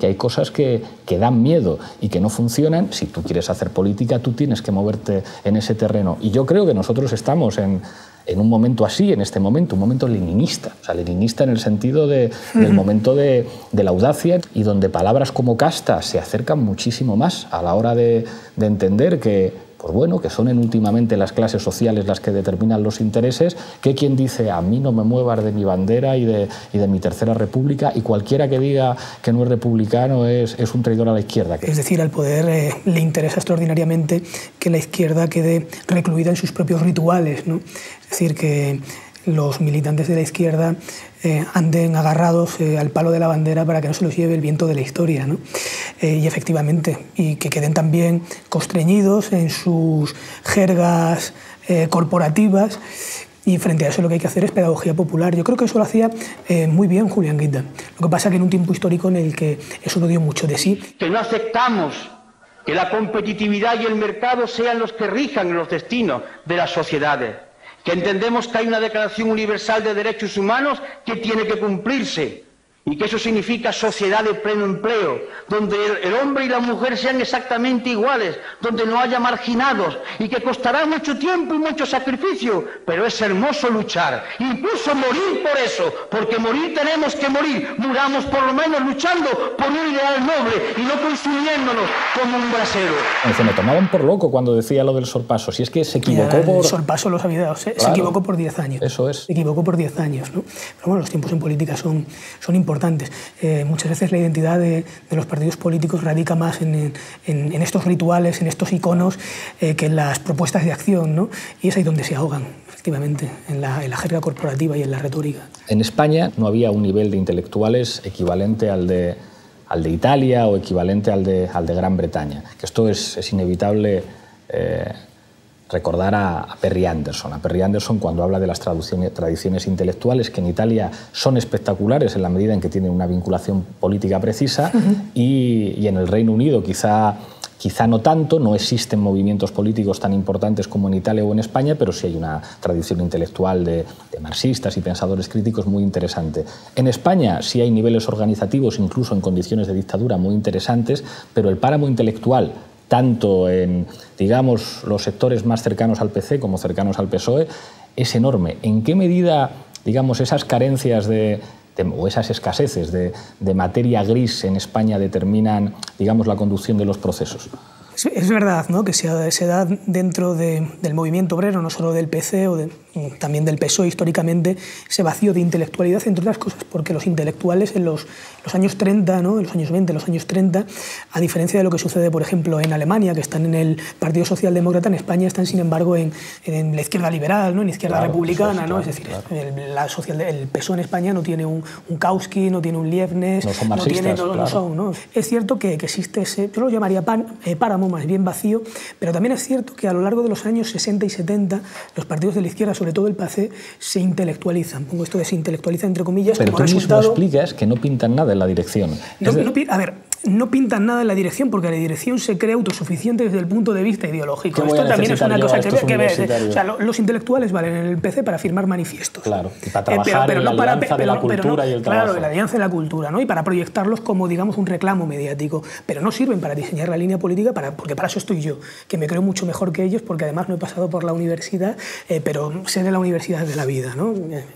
hay cosas que dan miedo y que no funcionan. Si tú quieres hacer política, tú tienes que moverte en ese terreno. Y yo creo que nosotros estamos en un momento así, en este momento, un momento leninista. O sea, leninista en el sentido del momento de la audacia y donde palabras como casta se acercan muchísimo más a la hora de entender que pues bueno, que son últimamente las clases sociales las que determinan los intereses, que quien dice a mí no me muevas de mi bandera y de mi tercera república, y cualquiera que diga que no es republicano es un traidor a la izquierda. Es decir, al poder le interesa extraordinariamente que la izquierda quede recluida en sus propios rituales, ¿no? Es decir, que los militantes de la izquierda anden agarrados al palo de la bandera para que no se los lleve el viento de la historia, ¿no? Y efectivamente, y que queden también constreñidos en sus jergas corporativas, y frente a eso lo que hay que hacer es pedagogía popular. Yo creo que eso lo hacía muy bien Julián Guita. Lo que pasa es que en un tiempo histórico en el que eso no dio mucho de sí. Que no aceptamos que la competitividad y el mercado sean los que rijan los destinos de las sociedades. Que entendemos que hay una Declaración Universal de Derechos Humanos que tiene que cumplirse y que eso significa sociedad de pleno empleo, donde el hombre y la mujer sean exactamente iguales, donde no haya marginados y que costará mucho tiempo y mucho sacrificio, pero es hermoso luchar, incluso morir por eso, porque morir tenemos que morir, muramos por lo menos luchando por un ideal noble y no consumiéndonos como un brasero. Se me tomaban por loco cuando decía lo del sorpaso, si es que se equivocó por... El sorpaso lo sabía, se equivocó por 10 años. Eso es. Se equivocó por 10 años, ¿no? Pero bueno, los tiempos en política son importantes. Muchas veces la identidad de los partidos políticos radica más en estos rituales, en estos iconos, que en las propuestas de acción, ¿no? Y es ahí donde se ahogan, efectivamente, en la jerga corporativa y en la retórica. En España no había un nivel de intelectuales equivalente al de Italia o equivalente al de Gran Bretaña. Que esto es inevitable recordar a Perry Anderson. A Perry Anderson, cuando habla de las tradiciones intelectuales, que en Italia son espectaculares en la medida en que tienen una vinculación política precisa, y en el Reino Unido quizá no tanto, no existen movimientos políticos tan importantes como en Italia o en España, pero sí hay una tradición intelectual de marxistas y pensadores críticos muy interesante. En España sí hay niveles organizativos, incluso en condiciones de dictadura, muy interesantes, pero el páramo intelectual, tanto en, digamos, los sectores más cercanos al PC como cercanos al PSOE, es enorme. ¿En qué medida, digamos, esas carencias o esas escaseces de materia gris en España determinan, digamos, la conducción de los procesos? Es verdad, ¿no?, que se da dentro del movimiento obrero, no solo del PC o también del PSOE históricamente, ese vacío de intelectualidad, entre otras cosas porque los intelectuales en los años 30, ¿no?, en los años 20, los años 30, a diferencia de lo que sucede, por ejemplo, en Alemania, que están en el Partido Socialdemócrata, en España están, sin embargo, en la izquierda liberal, ¿no?, en la izquierda republicana, ¿no? Es decir, el PSOE en España no tiene un Kautsky, no tiene un Liebknecht, no son marxistas, no son, ¿no? Es cierto que existe ese, yo lo llamaría páramo, más bien vacío, pero también es cierto que a lo largo de los años 60 y 70 los partidos de la izquierda, sobre todo el PACE, se intelectualizan. Pongo esto de se intelectualiza entre comillas. Pero tú mismo explicas que no pintan nada en la dirección. A ver, no pintan nada en la dirección porque la dirección se cree autosuficiente desde el punto de vista ideológico. Esto también es una cosa que ves. O sea, los intelectuales valen en el PC para firmar manifiestos. Claro, y para trabajar en la alianza de la cultura y el trabajo. Claro, la alianza de la cultura, ¿no? Y para proyectarlos como, digamos, un reclamo mediático. Pero no sirven para diseñar la línea política, porque para eso estoy yo, que me creo mucho mejor que ellos porque además no he pasado por la universidad, pero sé de la universidad de la vida, ¿no?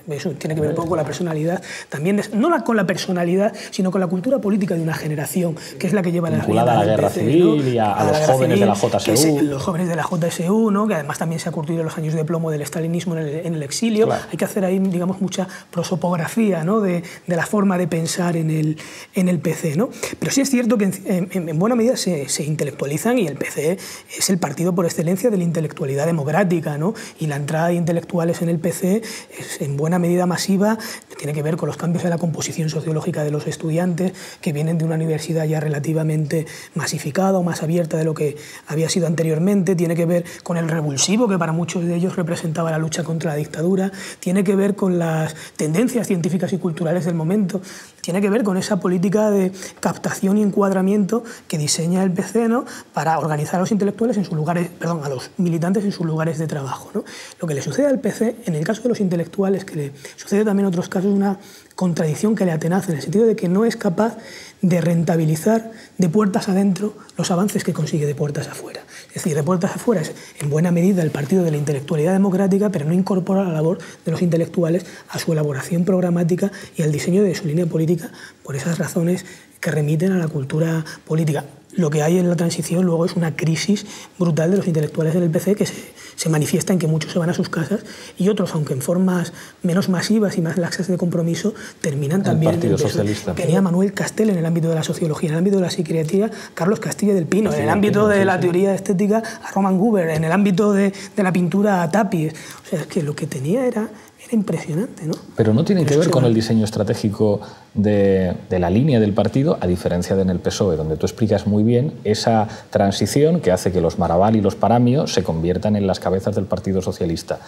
Eso tiene que ver un poco con la personalidad también, no con la personalidad, sino con la cultura política de una generación. que es la que lleva vinculada a la guerra civil, ¿no? Y a los jóvenes de la JSU. Los jóvenes de la JSU, ¿no? Que además también se ha curtido los años de plomo del estalinismo en el exilio. Claro. Hay que hacer ahí, digamos, mucha prosopografía, ¿no? de la forma de pensar en el PC, ¿no? Pero sí es cierto que en buena medida se intelectualizan, y el PC es el partido por excelencia de la intelectualidad democrática, ¿no? Y la entrada de intelectuales en el PC es en buena medida masiva, tiene que ver con los cambios en la composición sociológica de los estudiantes, que vienen de una universidad ya relativamente masificada o más abierta de lo que había sido anteriormente, tiene que ver con el revulsivo que para muchos de ellos representaba la lucha contra la dictadura, tiene que ver con las tendencias científicas y culturales del momento, tiene que ver con esa política de captación y encuadramiento que diseña el PC, ¿no? Para organizar a los intelectuales en sus lugares, perdón, a los militantes en sus lugares de trabajo, ¿no? Lo que le sucede al PC, en el caso de los intelectuales, que le sucede también en otros casos, es una contradicción que le atenaza, en el sentido de que no es capaz de rentabilizar de puertas adentro los avances que consigue de puertas afuera. Es decir, de puertas afuera es en buena medida el partido de la intelectualidad democrática, pero no incorpora la labor de los intelectuales a su elaboración programática y al diseño de su línea política, por esas razones que remiten a la cultura política. Lo que hay en la transición luego es una crisis brutal de los intelectuales en el PC, que se manifiesta en que muchos se van a sus casas y otros, aunque en formas menos masivas y más laxas de compromiso, terminan también en el Partido Socialista. Tenía Manuel Castel en el ámbito de la sociología, en el ámbito de la psiquiatría Carlos Castilla del Pino, en el ámbito de la teoría estética a Roman Guber, en el ámbito de la pintura a Tapies. O sea, es que lo que tenía era impresionante, ¿no? Pero no tiene que ver con el diseño estratégico de la línea del partido, a diferencia de en el PSOE, donde tú explicas muy bien esa transición que hace que los Marabal y los Paramio se conviertan en las cabezas del Partido Socialista.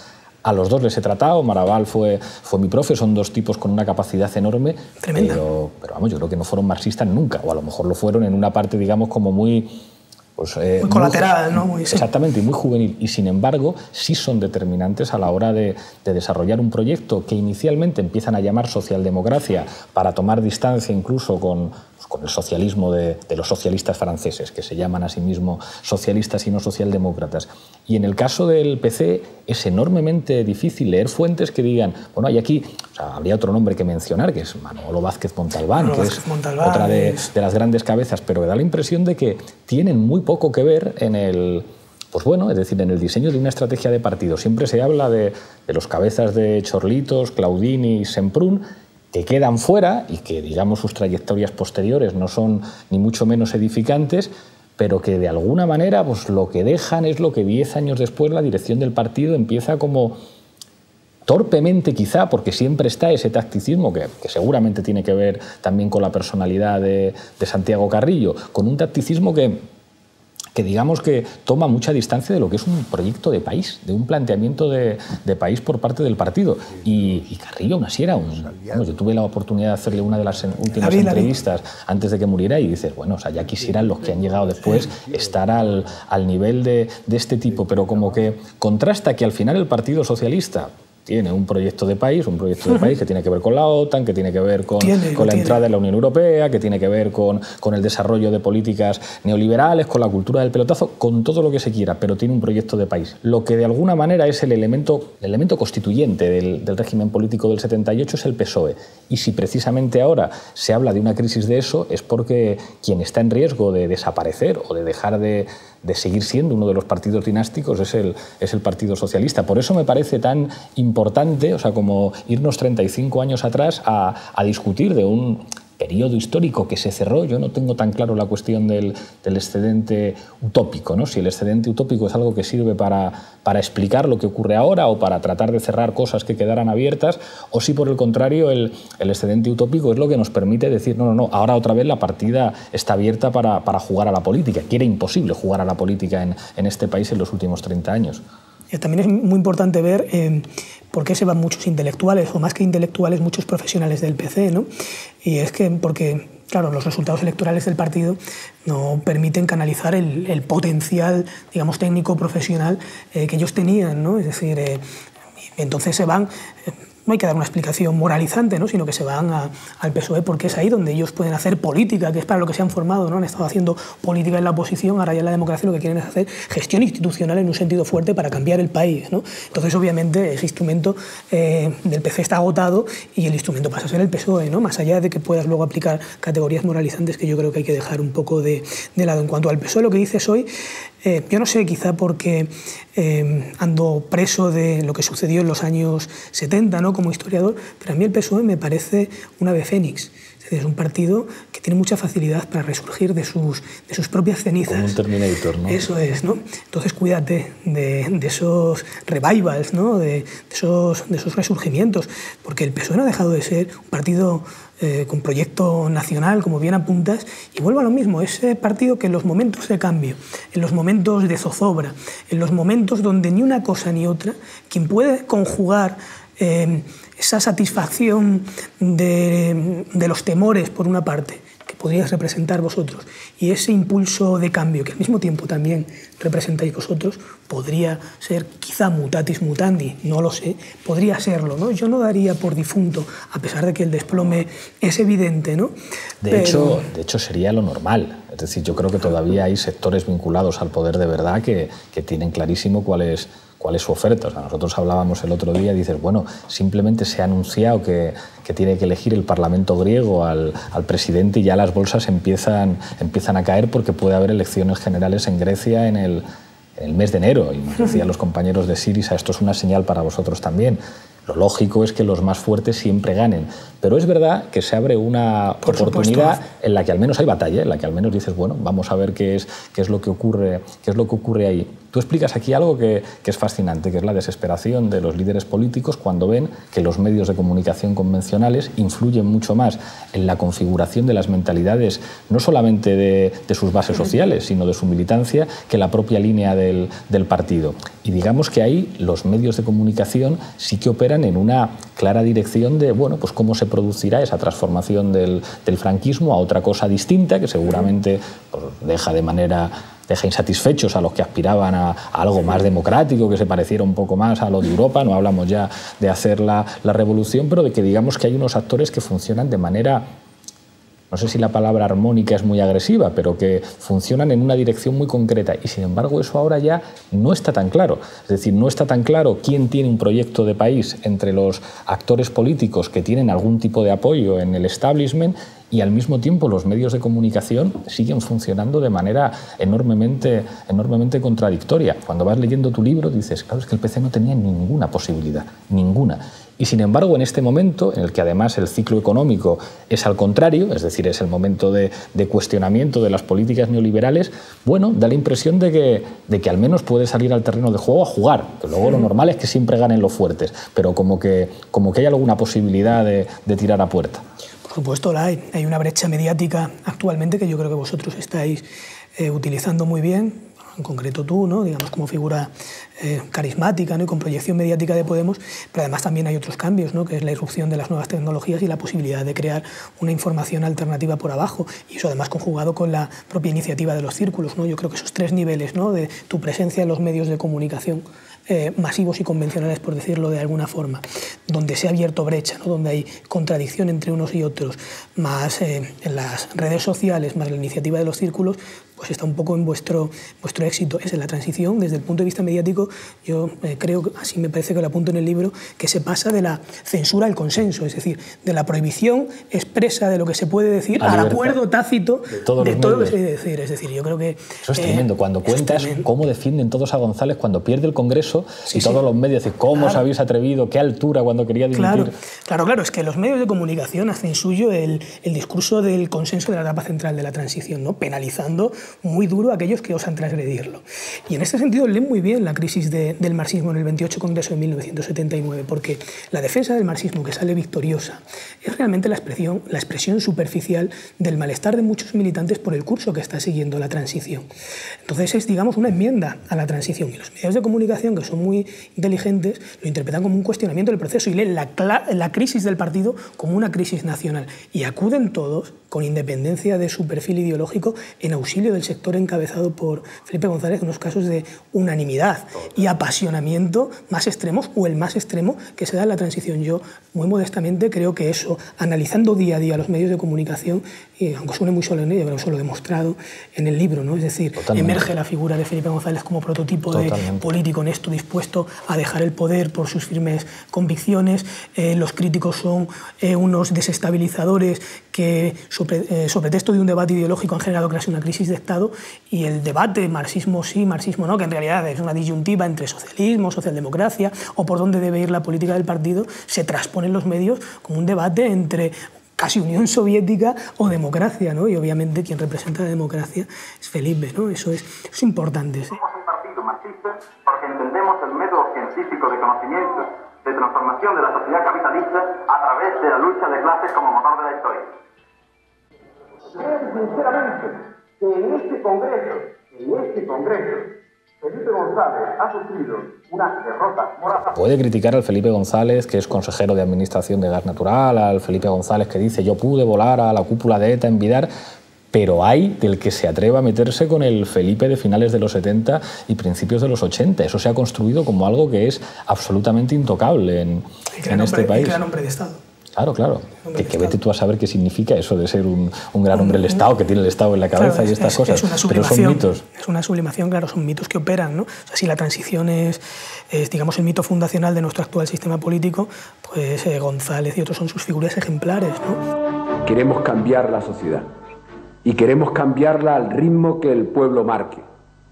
A los dos les he tratado, Marabal fue mi profe, son dos tipos con una capacidad enorme, pero vamos, yo creo que no fueron marxistas nunca, o a lo mejor lo fueron en una parte, digamos, como muy muy colateral, ¿no? Muy, exactamente, y muy juvenil. Y sin embargo, sí son determinantes a la hora de desarrollar un proyecto que inicialmente empiezan a llamar socialdemocracia para tomar distancia incluso con el socialismo de los socialistas franceses, que se llaman a sí mismos socialistas y no socialdemócratas. Y en el caso del PC es enormemente difícil leer fuentes que digan, bueno, hay aquí, o sea, habría otro nombre que mencionar, que es Manolo Vázquez Montalbán, que es otra de las grandes cabezas, pero me da la impresión de que tienen muy poco que ver en el... Pues bueno, es decir, en el diseño de una estrategia de partido. Siempre se habla de los cabezas de Chorlitos, Claudini y Semprún, que quedan fuera y que, digamos, sus trayectorias posteriores no son ni mucho menos edificantes, pero que de alguna manera pues, lo que dejan es lo que 10 años después la dirección del partido empieza como torpemente quizá, porque siempre está ese tacticismo que seguramente tiene que ver también con la personalidad de Santiago Carrillo, con un tacticismo que digamos que toma mucha distancia de lo que es un proyecto de país, de un planteamiento de país por parte del partido. Y Carrillo aún así era bueno, yo tuve la oportunidad de hacerle una de las últimas entrevistas antes de que muriera y dices, bueno, o sea, ya quisieran los que han llegado después estar al nivel de este tipo, pero como que contrasta que al final el Partido Socialista tiene un proyecto de país que tiene que ver con la OTAN, que tiene que ver con la entrada en la Unión Europea, que tiene que ver con el desarrollo de políticas neoliberales, con la cultura del pelotazo, con todo lo que se quiera, pero tiene un proyecto de país. Lo que de alguna manera es el elemento constituyente del régimen político del 78 es el PSOE. Y si precisamente ahora se habla de una crisis de eso, es porque quien está en riesgo de desaparecer o de dejar de seguir siendo uno de los partidos dinásticos es el Partido Socialista. Por eso me parece tan importante, o sea, como irnos 35 años atrás a discutir de un periodo histórico que se cerró. Yo no tengo tan claro la cuestión del excedente utópico, ¿no? Si el excedente utópico es algo que sirve para explicar lo que ocurre ahora o para tratar de cerrar cosas que quedaran abiertas, o si por el contrario el excedente utópico es lo que nos permite decir no, ahora otra vez la partida está abierta para jugar a la política, que era imposible jugar a la política en este país en los últimos 30 años. También es muy importante ver por qué se van muchos intelectuales, o más que intelectuales, muchos profesionales del PC, ¿no? Y es que porque, claro, los resultados electorales del partido no permiten canalizar el potencial, digamos, técnico-profesional que ellos tenían, ¿no? Es decir, entonces se van no hay que dar una explicación moralizante, ¿no? Sino que se van al PSOE porque es ahí donde ellos pueden hacer política, que es para lo que se han formado, ¿no? Han estado haciendo política en la oposición, ahora ya en la democracia lo que quieren es hacer gestión institucional en un sentido fuerte para cambiar el país, ¿no? Entonces, obviamente, ese instrumento del PC está agotado y el instrumento pasa a ser el PSOE, ¿no? Más allá de que puedas luego aplicar categorías moralizantes que yo creo que hay que dejar un poco de lado. En cuanto al PSOE, lo que dices hoy, yo no sé, quizá porque ando preso de lo que sucedió en los años 70, ¿no? Como historiador, pero a mí el PSOE me parece un ave fénix. Es un partido que tiene mucha facilidad para resurgir de sus propias cenizas. Como un Terminator, ¿no? Eso es, ¿no? Entonces cuídate de esos revivals, ¿no? de esos resurgimientos, porque el PSOE no ha dejado de ser un partido con proyecto nacional, como bien apuntas, y vuelvo a lo mismo, ese partido que en los momentos de cambio, en los momentos de zozobra, en los momentos donde ni una cosa ni otra, quien puede conjugar esa satisfacción de los temores, por una parte, que podríais representar vosotros, y ese impulso de cambio que al mismo tiempo también representáis vosotros, podría ser quizá mutatis mutandi, no lo sé, podría serlo, ¿no? Yo no daría por difunto, a pesar de que el desplome es evidente, ¿no? De hecho, sería lo normal. Es decir, yo creo que todavía hay sectores vinculados al poder de verdad que tienen clarísimo cuál es su oferta. O sea, nosotros hablábamos el otro día, dices, bueno, simplemente se ha anunciado que tiene que elegir el Parlamento griego al presidente y ya las bolsas empiezan a caer porque puede haber elecciones generales en Grecia en el mes de enero. Y nos decían los compañeros de Syriza, esto es una señal para vosotros también. Lo lógico es que los más fuertes siempre ganen. Pero es verdad que se abre una oportunidad en la que al menos hay batalla, en la que al menos dices, bueno, vamos a ver qué es lo que ocurre ahí. Tú explicas aquí algo que es fascinante, que es la desesperación de los líderes políticos cuando ven que los medios de comunicación convencionales influyen mucho más en la configuración de las mentalidades, no solamente de sus bases sociales, sino de su militancia, que la propia línea del partido. Y digamos que ahí los medios de comunicación sí que operan en una clara dirección de, bueno, pues cómo se producirá esa transformación del franquismo a otra cosa distinta, que seguramente pues, deja insatisfechos a los que aspiraban a algo más democrático, que se pareciera un poco más a lo de Europa. No hablamos ya de hacer la revolución, pero de que digamos que hay unos actores que funcionan de manera, no sé si la palabra armónica es muy agresiva, pero que funcionan en una dirección muy concreta. Y sin embargo eso ahora ya no está tan claro. Es decir, no está tan claro quién tiene un proyecto de país entre los actores políticos que tienen algún tipo de apoyo en el establishment, y al mismo tiempo los medios de comunicación siguen funcionando de manera enormemente contradictoria. Cuando vas leyendo tu libro dices, claro, es que el PC no tenía ninguna posibilidad, ninguna. Y sin embargo, en este momento, en el que además el ciclo económico es al contrario, es decir, es el momento de cuestionamiento de las políticas neoliberales, bueno, da la impresión de que al menos puede salir al terreno de juego a jugar, que luego lo normal es que siempre ganen los fuertes, pero como que hay alguna posibilidad de tirar a puerta. Por supuesto la hay. Hay una brecha mediática actualmente que yo creo que vosotros estáis utilizando muy bien, en concreto tú, ¿no? Digamos como figura carismática, ¿no? Y con proyección mediática de Podemos, pero además también hay otros cambios, ¿no? Que es la irrupción de las nuevas tecnologías y la posibilidad de crear una información alternativa por abajo, y eso además conjugado con la propia iniciativa de los círculos, ¿no? Yo creo que esos tres niveles, ¿no? De tu presencia en los medios de comunicación masivos y convencionales, por decirlo de alguna forma, donde se ha abierto brecha, ¿no? Donde hay contradicción entre unos y otros, más en las redes sociales, más la iniciativa de los círculos, pues está un poco en vuestro éxito. Es en la transición, desde el punto de vista mediático, yo creo, así me parece que lo apunto en el libro, que se pasa de la censura al consenso, es decir, de la prohibición expresa de lo que se puede decir al acuerdo tácito de todo lo que se debe decir. Es decir, yo creo que... Eso es tremendo. Cuando cuentas cómo defienden todos a González cuando pierde el Congreso todos los medios dicen, ¿cómo os habéis atrevido? ¿Qué altura cuando quería dimitir? Claro, es que los medios de comunicación hacen suyo el discurso del consenso de la etapa central de la transición, ¿no? Penalizando muy duro a aquellos que osan transgredirlo. Y en este sentido leen muy bien la crisis del marxismo en el 28 Congreso de 1979, porque la defensa del marxismo que sale victoriosa es realmente la expresión superficial del malestar de muchos militantes por el curso que está siguiendo la transición. Entonces es, digamos, una enmienda a la transición, y los medios de comunicación, que son muy inteligentes, lo interpretan como un cuestionamiento del proceso y leen la crisis del partido como una crisis nacional, y acuden todos con independencia de su perfil ideológico, en auxilio del sector encabezado por Felipe González, en unos casos de unanimidad y apasionamiento más extremos, o el más extremo que se da en la transición. Yo, muy modestamente, creo que eso, analizando día a día los medios de comunicación, y aunque suene muy solemne, yo creo que eso lo he demostrado en el libro, ¿no? Es decir, emerge la figura de Felipe González como prototipo de político honesto, dispuesto a dejar el poder por sus firmes convicciones. Los críticos son unos desestabilizadores que, sobre texto de un debate ideológico, han generado casi una crisis de Estado, y el debate marxismo sí, marxismo no, que en realidad es una disyuntiva entre socialismo, socialdemocracia, o por dónde debe ir la política del partido, se transpone en los medios como un debate entre casi Unión Soviética o democracia, ¿no? Y obviamente quien representa la democracia es Felipe, ¿no? Eso es importante. Somos un partido marxista porque entendemos el método científico de conocimiento, de transformación de la sociedad capitalista a través de la lucha de clases como motor de la historia. Creo sinceramente que en este Congreso, Felipe González ha sufrido una derrota moral. Puede criticar al Felipe González, que es consejero de Administración de Gas Natural, al Felipe González que dice yo pude volar a la cúpula de ETA en Vidar, pero hay del que se atreva a meterse con el Felipe de finales de los 70 y principios de los 80. Eso se ha construido como algo que es absolutamente intocable en este país. Y gran hombre de Estado. Claro. Que vete tú a saber qué significa eso de ser un gran hombre del Estado, que tiene el Estado en la cabeza, claro, y estas cosas. Pero son mitos. Es una sublimación, claro, son mitos que operan, ¿no? O sea, si la transición es, digamos, el mito fundacional de nuestro actual sistema político, pues González y otros son sus figuras ejemplares, ¿no? Queremos cambiar la sociedad y queremos cambiarla al ritmo que el pueblo marque,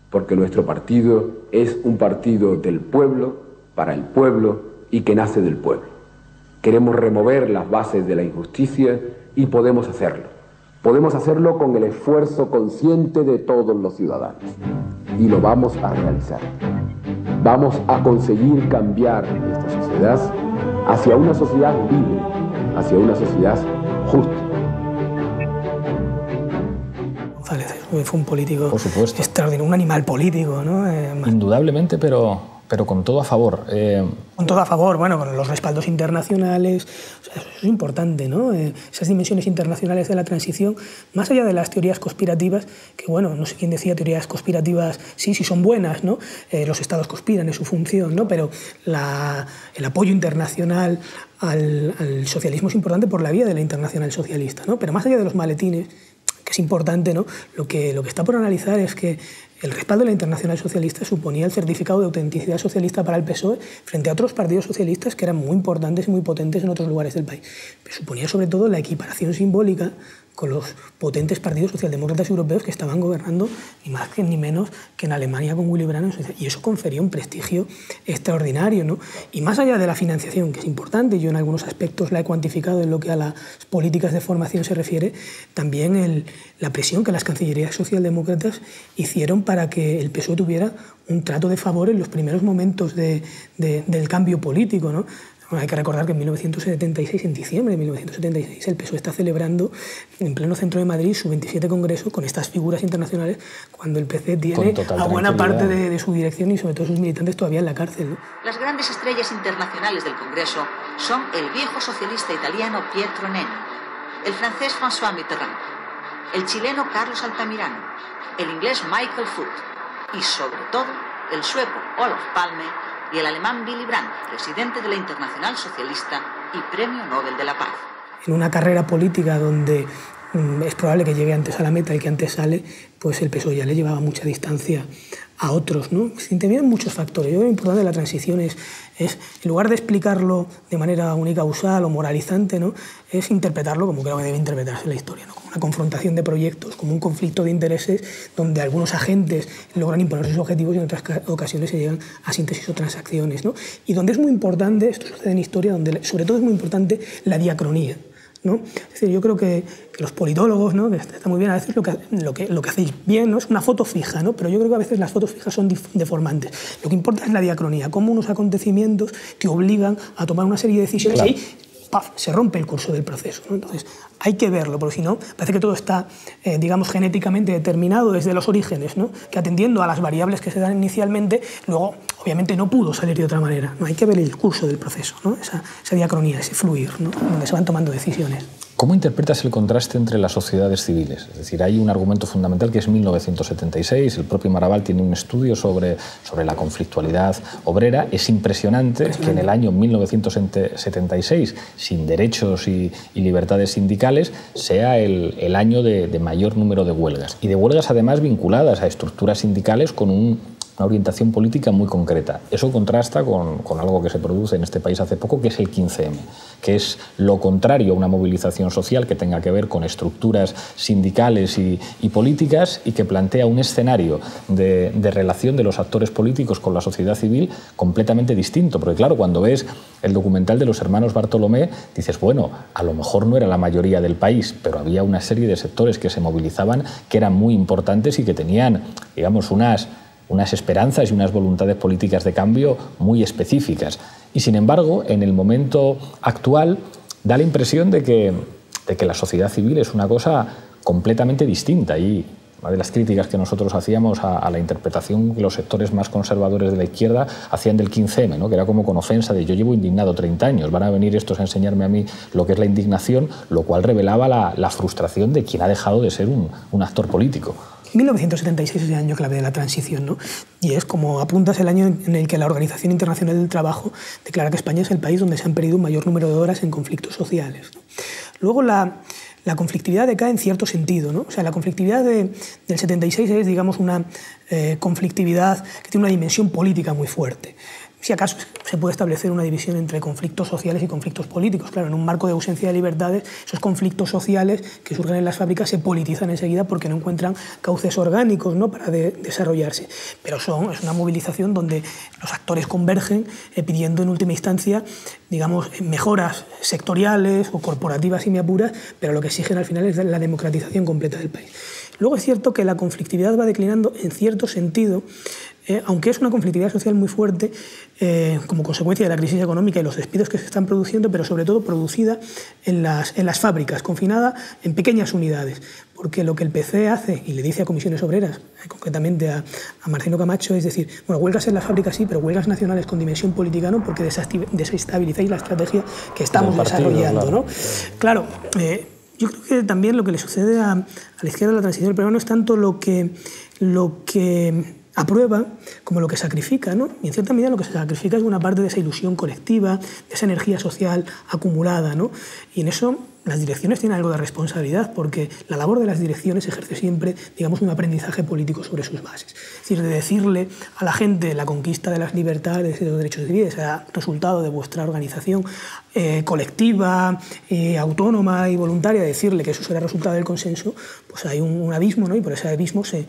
porque nuestro partido es un partido del pueblo, para el pueblo y que nace del pueblo. Queremos remover las bases de la injusticia y podemos hacerlo. Podemos hacerlo con el esfuerzo consciente de todos los ciudadanos. Y lo vamos a realizar. Vamos a conseguir cambiar esta sociedad hacia una sociedad libre, hacia una sociedad justa. González fue un político, por supuesto, extraordinario, un animal político, ¿no? Indudablemente, pero con todo a favor. Con todo a favor, bueno, con los respaldos internacionales, o sea, eso es importante, ¿no? Esas dimensiones internacionales de la transición, más allá de las teorías conspirativas, que bueno, no sé quién decía teorías conspirativas, sí son buenas, ¿no? Los estados conspiran, es su función, ¿no? Pero el apoyo internacional al socialismo es importante por la vía de la internacional socialista, ¿no? Pero más allá de los maletines, que es importante, ¿no? Lo que está por analizar es que el respaldo de la Internacional Socialista suponía el certificado de autenticidad socialista para el PSOE frente a otros partidos socialistas que eran muy importantes y muy potentes en otros lugares del país. Pero suponía sobre todo la equiparación simbólica con los potentes partidos socialdemócratas europeos que estaban gobernando ni más ni menos que en Alemania con Willy Brandt, y eso confería un prestigio extraordinario, ¿no? Y más allá de la financiación, que es importante, yo en algunos aspectos la he cuantificado en lo que a las políticas de formación se refiere, también la presión que las cancillerías socialdemócratas hicieron para que el PSOE tuviera un trato de favor en los primeros momentos del cambio político, ¿no? Bueno, hay que recordar que en 1976, en diciembre de 1976, el PSOE está celebrando en pleno centro de Madrid su 27 Congreso con estas figuras internacionales, cuando el PC tiene a buena parte de su dirección y sobre todo sus militantes todavía en la cárcel, ¿no? Las grandes estrellas internacionales del Congreso son el viejo socialista italiano Pietro Nenni, el francés François Mitterrand, el chileno Carlos Altamirano, el inglés Michael Foot y, sobre todo, el sueco Olof Palme y el alemán Willy Brandt, presidente de la Internacional Socialista y Premio Nobel de la Paz. En una carrera política donde es probable que llegue antes a la meta el que antes sale, pues el PSOE ya le llevaba mucha distancia a otros, ¿no? Se intervienen muchos factores. Yo creo que lo importante de la transición es, en lugar de explicarlo de manera unicausal o moralizante, ¿no? Es interpretarlo como creo que debe interpretarse la historia, ¿no? Como una confrontación de proyectos, como un conflicto de intereses donde algunos agentes logran imponer sus objetivos y en otras ocasiones se llegan a síntesis o transacciones, ¿no? Y donde es muy importante, esto sucede en historia, donde sobre todo es muy importante la diacronía, ¿no? Es decir, yo creo que los politólogos, ¿no? Que está muy bien, a veces lo que hacéis bien, ¿no? Es una foto fija, ¿no? Pero yo creo que a veces las fotos fijas son deformantes. Lo que importa es la diacronía, cómo unos acontecimientos te obligan a tomar una serie de decisiones, claro, y ahí ¡paf!, se rompe el curso del proceso, ¿no? Entonces hay que verlo, porque si no, parece que todo está, digamos, genéticamente determinado desde los orígenes, ¿no? Que atendiendo a las variables que se dan inicialmente, luego, obviamente, no pudo salir de otra manera, ¿no? Hay que ver el curso del proceso, ¿no? Esa diacronía, ese fluir, ¿no? Donde se van tomando decisiones. ¿Cómo interpretas el contraste entre las sociedades civiles? Es decir, hay un argumento fundamental que es 1976, el propio Marabal tiene un estudio sobre la conflictualidad obrera. Es impresionante que en el año 1976, sin derechos y libertades sindicales, sea el año de mayor número de huelgas. Y de huelgas además vinculadas a estructuras sindicales con una orientación política muy concreta. Eso contrasta con algo que se produce en este país hace poco, que es el 15M, que es lo contrario a una movilización social que tenga que ver con estructuras sindicales y políticas, y que plantea un escenario de relación de los actores políticos con la sociedad civil completamente distinto. Porque claro, cuando ves el documental de los hermanos Bartolomé, dices, bueno, a lo mejor no era la mayoría del país, pero había una serie de sectores que se movilizaban que eran muy importantes y que tenían, digamos, unas esperanzas y unas voluntades políticas de cambio muy específicas. Y sin embargo, en el momento actual da la impresión de que la sociedad civil es una cosa completamente distinta. Y una de las críticas que nosotros hacíamos a la interpretación que los sectores más conservadores de la izquierda hacían del 15M, ¿no? Que era como con ofensa de yo llevo indignado 30 años, van a venir estos a enseñarme a mí lo que es la indignación, lo cual revelaba la frustración de quien ha dejado de ser un actor político. 1976 es el año clave de la transición, ¿no? Y es, como apuntas, el año en el que la Organización Internacional del Trabajo declara que España es el país donde se han perdido un mayor número de horas en conflictos sociales, ¿no? Luego la conflictividad decae en cierto sentido, ¿no? O sea, la conflictividad del 76 es, digamos, una conflictividad que tiene una dimensión política muy fuerte. Si acaso se puede establecer una división entre conflictos sociales y conflictos políticos. Claro, en un marco de ausencia de libertades, esos conflictos sociales que surgen en las fábricas se politizan enseguida porque no encuentran cauces orgánicos, ¿no?, para desarrollarse. Pero es una movilización donde los actores convergen pidiendo en última instancia, digamos, mejoras sectoriales o corporativas, si me apuras, pero lo que exigen al final es la democratización completa del país. Luego es cierto que la conflictividad va declinando en cierto sentido, aunque es una conflictividad social muy fuerte como consecuencia de la crisis económica y los despidos que se están produciendo, pero sobre todo producida en las fábricas, confinada en pequeñas unidades. Porque lo que el PC hace, y le dice a comisiones obreras, concretamente a Marcelino Camacho, es decir, bueno, huelgas en las fábricas sí, pero huelgas nacionales con dimensión política no, porque desestabilizáis la estrategia que estamos desarrollando, ¿no? Claro, yo creo que también lo que le sucede a la izquierda de la transición del problema no es tanto lo que aprueba como lo que sacrifica, ¿no? Y en cierta medida lo que se sacrifica es una parte de esa ilusión colectiva, de esa energía social acumulada, ¿no? Y en eso las direcciones tienen algo de responsabilidad, porque la labor de las direcciones ejerce siempre, digamos, un aprendizaje político sobre sus bases. Es decir, de decirle a la gente la conquista de las libertades y de los derechos civiles será resultado de vuestra organización colectiva, autónoma y voluntaria, decirle que eso será resultado del consenso, pues hay un abismo, ¿no? Y por ese abismo se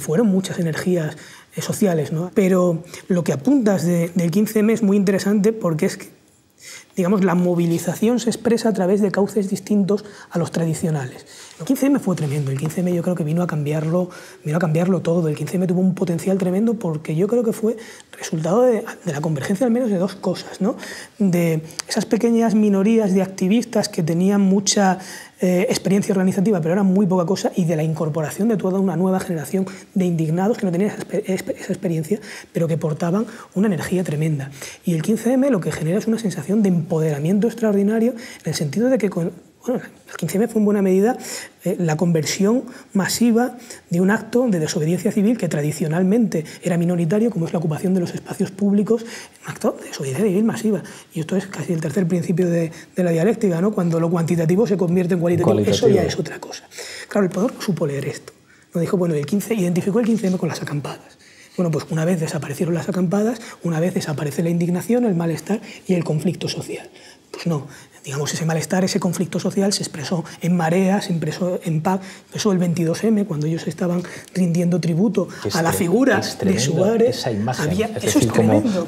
fueron muchas energías sociales, ¿no? Pero lo que apuntas del 15M es muy interesante porque es que, digamos, la movilización se expresa a través de cauces distintos a los tradicionales. El 15M fue tremendo, el 15M yo creo que vino a cambiarlo todo. El 15M tuvo un potencial tremendo porque yo creo que fue resultado de la convergencia al menos de dos cosas, ¿no? De esas pequeñas minorías de activistas que tenían mucha experiencia organizativa, pero eran muy poca cosa, y de la incorporación de toda una nueva generación de indignados que no tenían esa experiencia, pero que portaban una energía tremenda. Y el 15M lo que genera es una sensación de empoderamiento extraordinario, en el sentido de que el 15M fue en buena medida la conversión masiva de un acto de desobediencia civil que tradicionalmente era minoritario, como es la ocupación de los espacios públicos, un acto de desobediencia civil masiva. Y esto es casi el tercer principio de la dialéctica, ¿no? Cuando lo cuantitativo se convierte en cualitativo, eso ya es otra cosa. Claro, el poder no supo leer esto. No dijo, bueno, identificó el 15M con las acampadas. Bueno, pues una vez desaparecieron las acampadas, una vez desaparece la indignación, el malestar y el conflicto social. Pues no, digamos, ese malestar, ese conflicto social se expresó en mareas, se expresó en paz, expresó el 22M, cuando ellos estaban rindiendo tributo a la figura de Suárez. Esa imagen, es decir,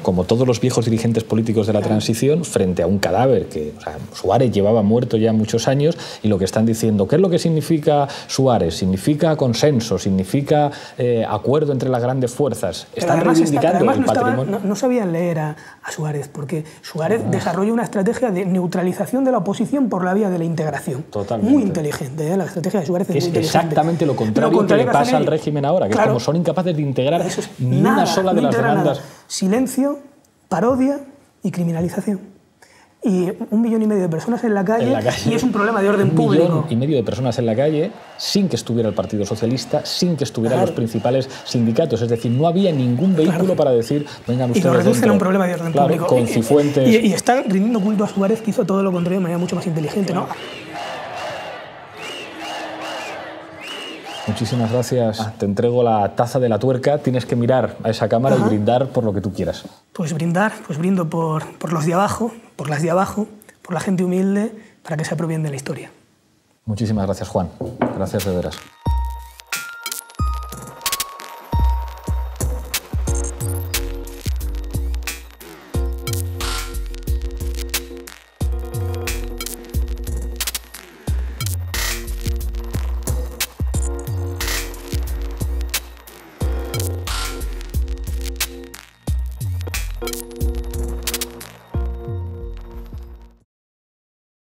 como todos los viejos dirigentes políticos de la transición, frente a un cadáver que, o sea, Suárez llevaba muerto ya muchos años, y lo que están diciendo, ¿qué es lo que significa Suárez? Significa consenso, significa acuerdo entre las grandes fuerzas. Están reivindicando el patrimonio. No sabían leer a Suárez, porque Suárez desarrolla una estrategia de neutralización de la oposición por la vía de la integración. Totalmente. Muy inteligente, ¿eh? La estrategia de Suárez es muy inteligente. Exactamente lo contrario que le pasa al régimen ahora, que claro, es como son incapaces de integrar ni una sola de las demandas. Silencio, parodia y criminalización. y 1,5 millones de personas en la calle, y es un problema de orden público. 1,5 millones de personas en la calle sin que estuviera el Partido Socialista, sin que estuvieran los principales sindicatos. Es decir, no había ningún vehículo para decir, vengan ustedes. Y lo reducen dentro. a un problema de orden público. Con Cifuentes. Y están rindiendo culto a Suárez, que hizo todo lo contrario de manera mucho más inteligente, ¿no? Muchísimas gracias. Te entrego la taza de la tuerca. Tienes que mirar a esa cámara y brindar por lo que tú quieras. Pues brindo por los de abajo, por las de abajo, por la gente humilde, para que se apropien de la historia. Muchísimas gracias, Juan. Gracias de veras.